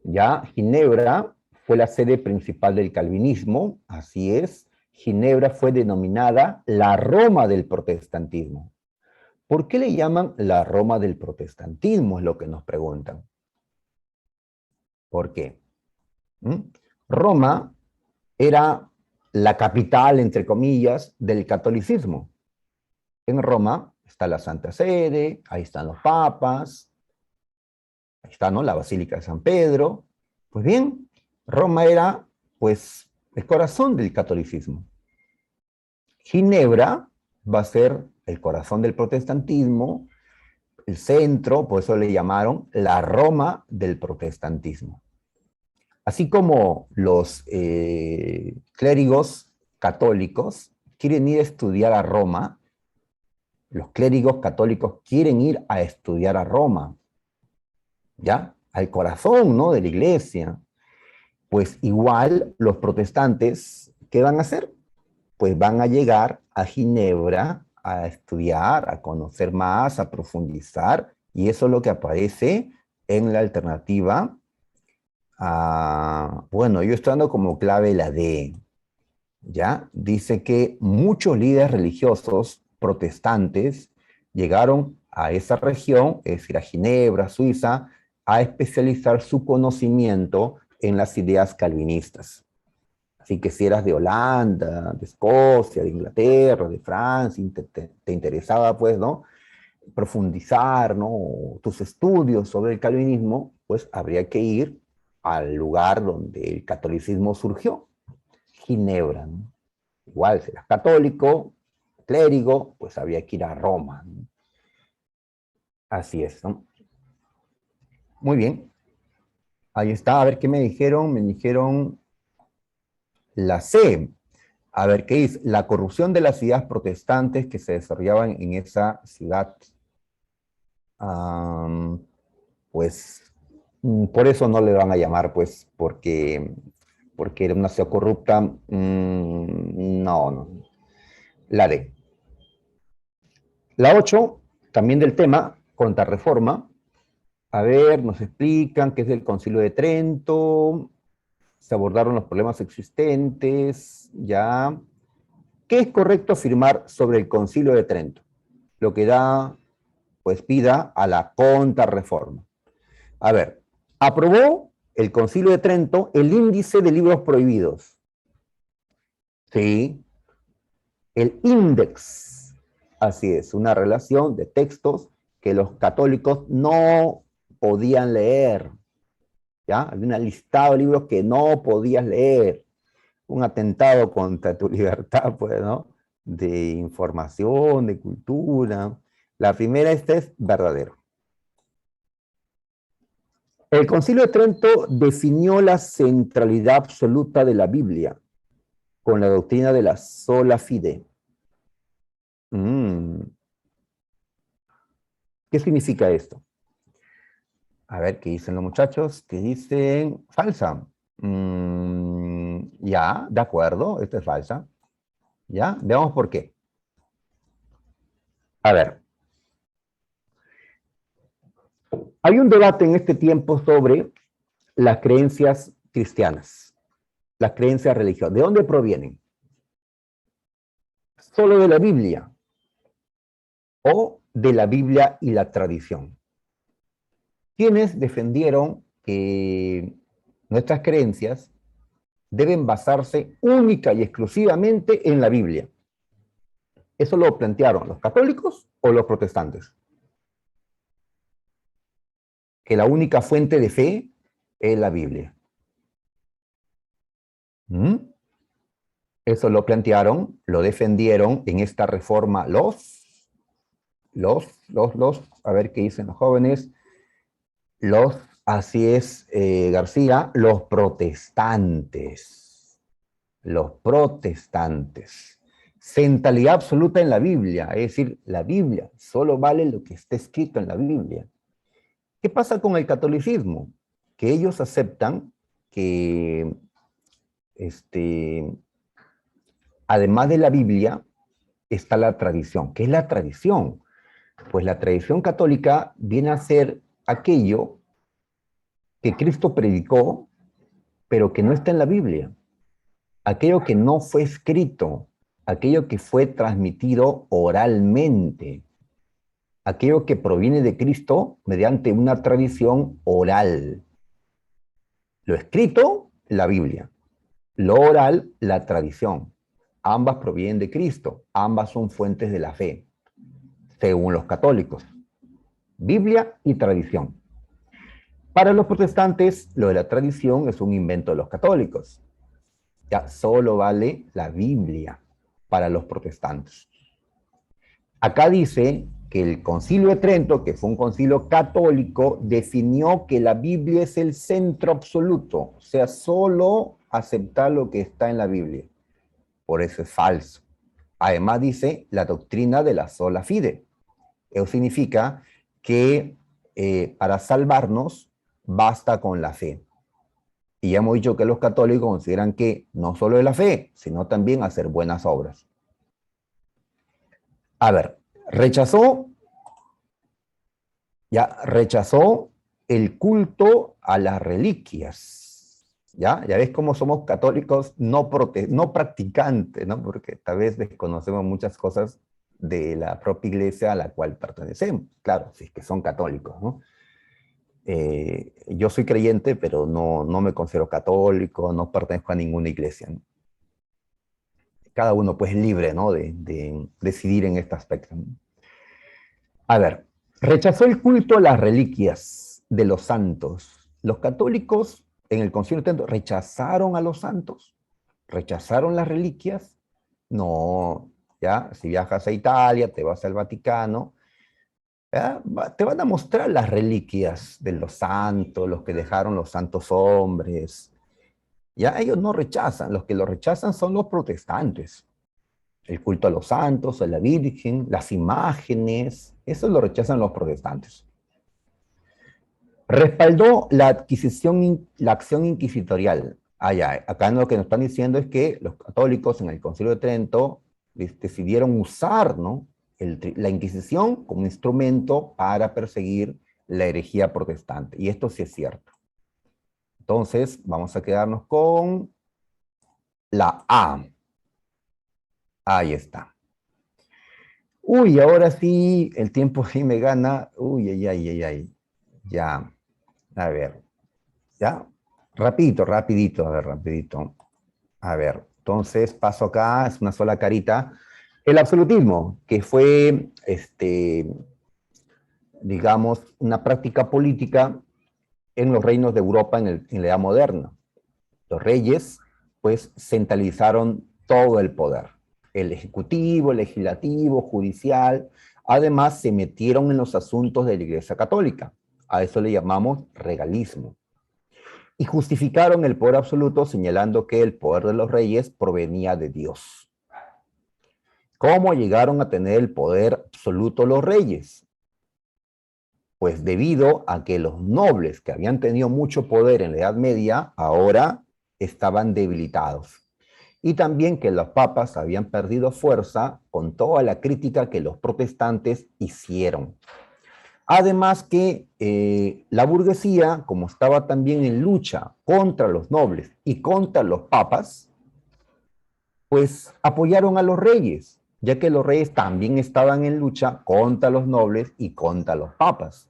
Speaker 1: Ya, Ginebra fue la sede principal del calvinismo, así es. Ginebra fue denominada la Roma del protestantismo. ¿Por qué le llaman la Roma del protestantismo? Es lo que nos preguntan. ¿Por qué? Roma era la capital, entre comillas, del catolicismo. En Roma está la Santa Sede, ahí están los papas, ahí está, ¿no?, la Basílica de San Pedro. Pues bien, Roma era, pues, el corazón del catolicismo. Ginebra va a ser el corazón del protestantismo, el centro, por eso le llamaron la Roma del protestantismo. Así como los clérigos católicos quieren ir a estudiar a Roma, los clérigos católicos quieren ir a estudiar a Roma, ¿ya? Al corazón, ¿no?, de la iglesia. Pues igual los protestantes, ¿qué van a hacer? Pues van a llegar a Ginebra a estudiar, a conocer más, a profundizar, y eso es lo que aparece en la alternativa. Bueno, yo estoy dando como clave la D, ¿ya? Dice que muchos líderes religiosos protestantes llegaron a esa región, es decir, a Ginebra, Suiza, a especializar su conocimiento en las ideas calvinistas. Así que si eras de Holanda, de Escocia, de Inglaterra, de Francia, te interesaba, pues, ¿no?, profundizar, ¿no?, tus estudios sobre el calvinismo, pues habría que ir al lugar donde el catolicismo surgió, Ginebra, ¿no? Igual, si eras católico, clérigo, pues había que ir a Roma, ¿no? Así es, ¿no? Muy bien. Ahí está, a ver qué me dijeron. Me dijeron la C. A ver, ¿qué es? La corrupción de las ideas protestantes que se desarrollaban en esa ciudad. pues por eso no le van a llamar, pues, porque era una ciudad corrupta. No, no. La D. La 8, también del tema, contrarreforma. A ver, nos explican qué es el Concilio de Trento, se abordaron los problemas existentes, ya. ¿Qué es correcto afirmar sobre el Concilio de Trento? Lo que da, pues, pida a la contrarreforma. A ver, aprobó el Concilio de Trento el índice de libros prohibidos. Sí, el índex. Así es, una relación de textos que los católicos no podían leer. ¿Ya? Había un listado de libros que no podías leer. Un atentado contra tu libertad, pues, ¿no? De información, de cultura. La primera, esta es verdadero. El Concilio de Trento definió la centralidad absoluta de la Biblia con la doctrina de la sola fide. ¿Qué significa esto? A ver, ¿qué dicen los muchachos? ¿Qué dicen? Falsa. Ya, de acuerdo, esta es falsa. Ya, veamos por qué. A ver, hay un debate en este tiempo sobre las creencias cristianas, las creencias religiosas. ¿De dónde provienen? ¿Solo de la Biblia o de la Biblia y la tradición? Quienes defendieron que nuestras creencias deben basarse única y exclusivamente en la Biblia. ¿Eso lo plantearon los católicos o los protestantes? Que la única fuente de fe es la Biblia. Eso lo plantearon, lo defendieron en esta reforma a ver qué dicen los jóvenes, así es, García, los protestantes. Centralidad absoluta en la Biblia, es decir, la Biblia, solo vale lo que está escrito en la Biblia. ¿Qué pasa con el catolicismo? Que ellos aceptan que, además de la Biblia, está la tradición. ¿Qué es la tradición? Pues la tradición católica viene a ser aquello que Cristo predicó, pero que no está en la Biblia. Aquello que no fue escrito, aquello que fue transmitido oralmente, aquello que proviene de Cristo mediante una tradición oral. Lo escrito, la Biblia. Lo oral, la tradición. Ambas provienen de Cristo, ambas son fuentes de la fe, según los católicos. Biblia y tradición. Para los protestantes, lo de la tradición es un invento de los católicos. Ya solo vale la Biblia para los protestantes. Acá dice que el Concilio de Trento, que fue un concilio católico, definió que la Biblia es el centro absoluto, o sea, solo aceptar lo que está en la Biblia. Por eso es falso. Además dice la doctrina de la sola fide. Eso significa que para salvarnos basta con la fe. Y ya hemos dicho que los católicos consideran que no solo es la fe, sino también hacer buenas obras. A ver, rechazó el culto a las reliquias. ¿Ya? Ya ves cómo somos católicos no practicantes, ¿no? Porque tal vez desconocemos muchas cosas de la propia iglesia a la cual pertenecemos. Claro, si es que son católicos, ¿no? Yo soy creyente, pero no me considero católico, no pertenezco a ninguna iglesia, ¿no? Cada uno pues es libre, ¿no? de decidir en este aspecto, ¿no? A ver, rechazó el culto a las reliquias de los santos. Los católicos en el Concilio de Trento rechazaron a los santos, rechazaron las reliquias. No, ya, si viajas a Italia, te vas al Vaticano, ¿ya? Te van a mostrar las reliquias de los santos, los que dejaron los santos hombres. Ya ellos no rechazan, los que lo rechazan son los protestantes. El culto a los santos, a la Virgen, las imágenes, eso lo rechazan los protestantes. Respaldó la adquisición, la acción inquisitorial. Acá lo que nos están diciendo es que los católicos en el Concilio de Trento decidieron usar, ¿no?, la Inquisición como instrumento para perseguir la herejía protestante. Y esto sí es cierto. Entonces, vamos a quedarnos con la A. Ahí está. Uy, ahora sí, el tiempo sí me gana. Uy, ay, ay, ay, ay. Ya, a ver. Ya, rapidito, rapidito, a ver, rapidito. A ver, entonces paso acá, es una sola carita. El absolutismo, que fue, digamos, una práctica política en los reinos de Europa en la Edad Moderna. Los reyes, pues, centralizaron todo el poder. El ejecutivo, el legislativo, judicial. Además, se metieron en los asuntos de la Iglesia Católica. A eso le llamamos regalismo. Y justificaron el poder absoluto señalando que el poder de los reyes provenía de Dios. ¿Cómo llegaron a tener el poder absoluto los reyes? Pues debido a que los nobles que habían tenido mucho poder en la Edad Media, ahora estaban debilitados. Y también que los papas habían perdido fuerza con toda la crítica que los protestantes hicieron. Además que la burguesía, como estaba también en lucha contra los nobles y contra los papas, pues apoyaron a los reyes, ya que los reyes también estaban en lucha contra los nobles y contra los papas.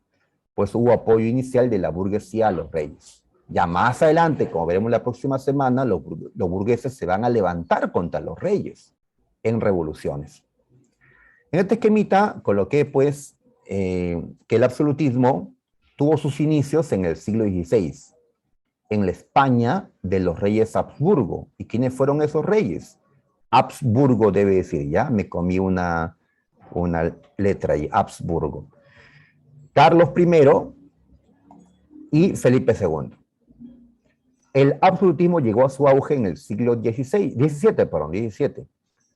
Speaker 1: Pues hubo apoyo inicial de la burguesía a los reyes. Ya más adelante, como veremos la próxima semana, los burgueses se van a levantar contra los reyes en revoluciones. En este esquemita coloqué, pues, que el absolutismo tuvo sus inicios en el siglo XVI, en la España de los reyes Habsburgo. ¿Y quiénes fueron esos reyes? Habsburgo debe decir, ya, me comí una letra ahí, Habsburgo. Carlos I y Felipe II. El absolutismo llegó a su auge en el siglo XVII,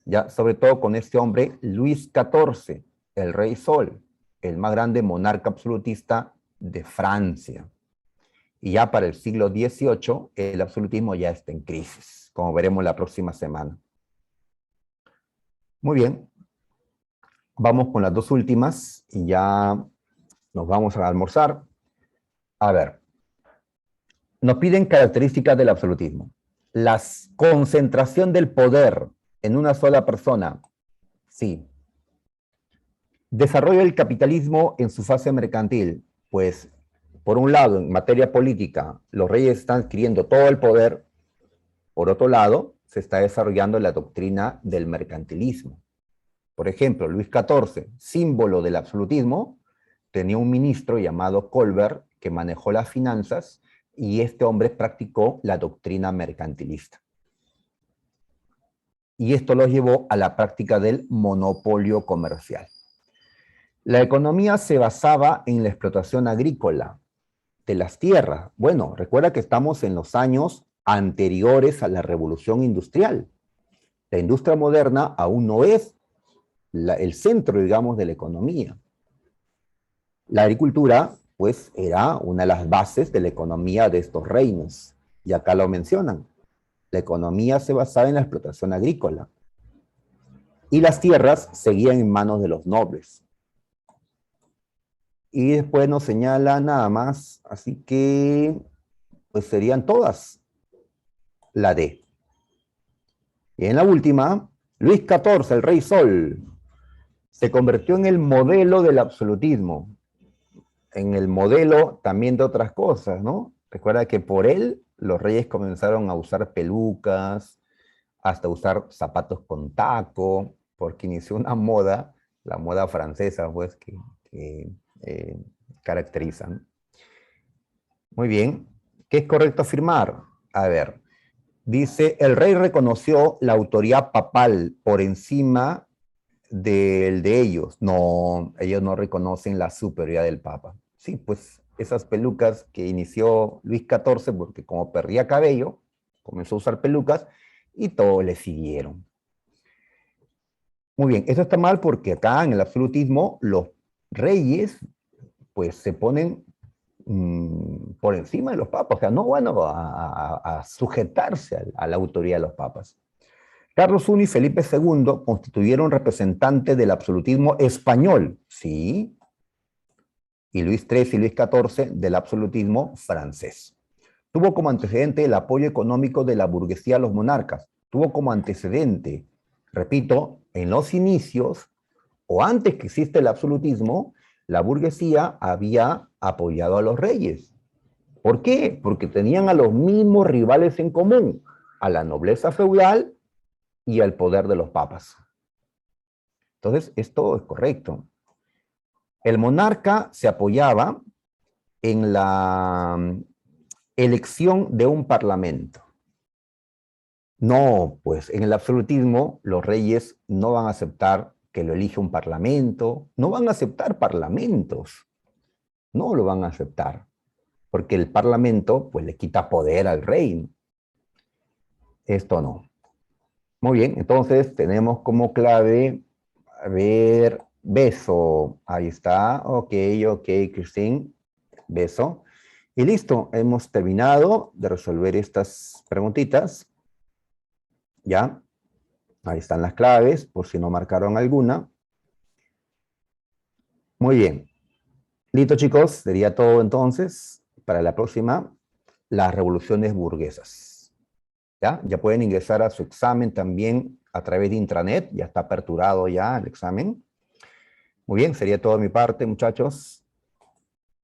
Speaker 1: ya sobre todo con este hombre, Luis XIV, el Rey Sol, el más grande monarca absolutista de Francia. Y ya para el siglo XVIII, el absolutismo ya está en crisis, como veremos la próxima semana. Muy bien, vamos con las dos últimas y ya nos vamos a almorzar. A ver, nos piden características del absolutismo. La concentración del poder en una sola persona, sí. Desarrollo del capitalismo en su fase mercantil, pues, por un lado, en materia política, los reyes están adquiriendo todo el poder. Por otro lado, se está desarrollando la doctrina del mercantilismo. Por ejemplo, Luis XIV, símbolo del absolutismo, tenía un ministro llamado Colbert que manejó las finanzas y este hombre practicó la doctrina mercantilista. Y esto lo llevó a la práctica del monopolio comercial. La economía se basaba en la explotación agrícola de las tierras. Bueno, recuerda que estamos en los años anteriores a la revolución industrial. La industria moderna aún no es el centro, digamos, de la economía. La agricultura, pues, era una de las bases de la economía de estos reinos. Y acá lo mencionan. La economía se basaba en la explotación agrícola. Y las tierras seguían en manos de los nobles. Y después nos señala nada más, así que, pues serían todas la D. Y en la última, Luis XIV, el Rey Sol, se convirtió en el modelo del absolutismo, en el modelo también de otras cosas, ¿no? Recuerda que por él los reyes comenzaron a usar pelucas, hasta usar zapatos con taco, porque inició una moda, la moda francesa, pues, que caracterizan. Muy bien. ¿Qué es correcto afirmar? A ver, dice, el rey reconoció la autoridad papal por encima del de ellos. No, ellos no reconocen la superioridad del papa. Sí, pues esas pelucas que inició Luis XIV, porque como perdía cabello, comenzó a usar pelucas y todos le siguieron. Muy bien, eso está mal porque acá en el absolutismo los reyes pues se ponen por encima de los papas, o sea, no van a sujetarse a la autoridad de los papas. Carlos I y Felipe II constituyeron representantes del absolutismo español, sí, y Luis XIII y Luis XIV del absolutismo francés. Tuvo como antecedente el apoyo económico de la burguesía a los monarcas. Tuvo como antecedente, repito, en los inicios, o antes que existe el absolutismo, la burguesía había apoyado a los reyes. ¿Por qué? Porque tenían a los mismos rivales en común, a la nobleza feudal y al poder de los papas. Entonces, esto es correcto. El monarca se apoyaba en la elección de un parlamento. No, pues en el absolutismo los reyes no van a aceptar que lo elige un parlamento, no van a aceptar parlamentos, no lo van a aceptar, porque el parlamento pues le quita poder al rey. Esto no. Muy bien, entonces tenemos como clave, a ver, beso, ahí está, ok, Christine, beso. Y listo, hemos terminado de resolver estas preguntitas. ¿Ya? Ahí están las claves, por si no marcaron alguna. Muy bien. Listo, chicos, sería todo entonces. Para la próxima, las revoluciones burguesas. ¿Ya? Ya pueden ingresar a su examen también a través de intranet. Ya está aperturado ya el examen. Muy bien, sería todo de mi parte, muchachos.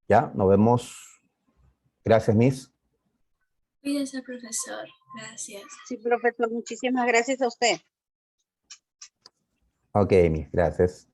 Speaker 1: Ya, nos vemos. Gracias, Miss.
Speaker 2: Cuídese, profesor. Gracias.
Speaker 3: Sí, profesor, muchísimas gracias a usted.
Speaker 1: Ok, Miss, gracias.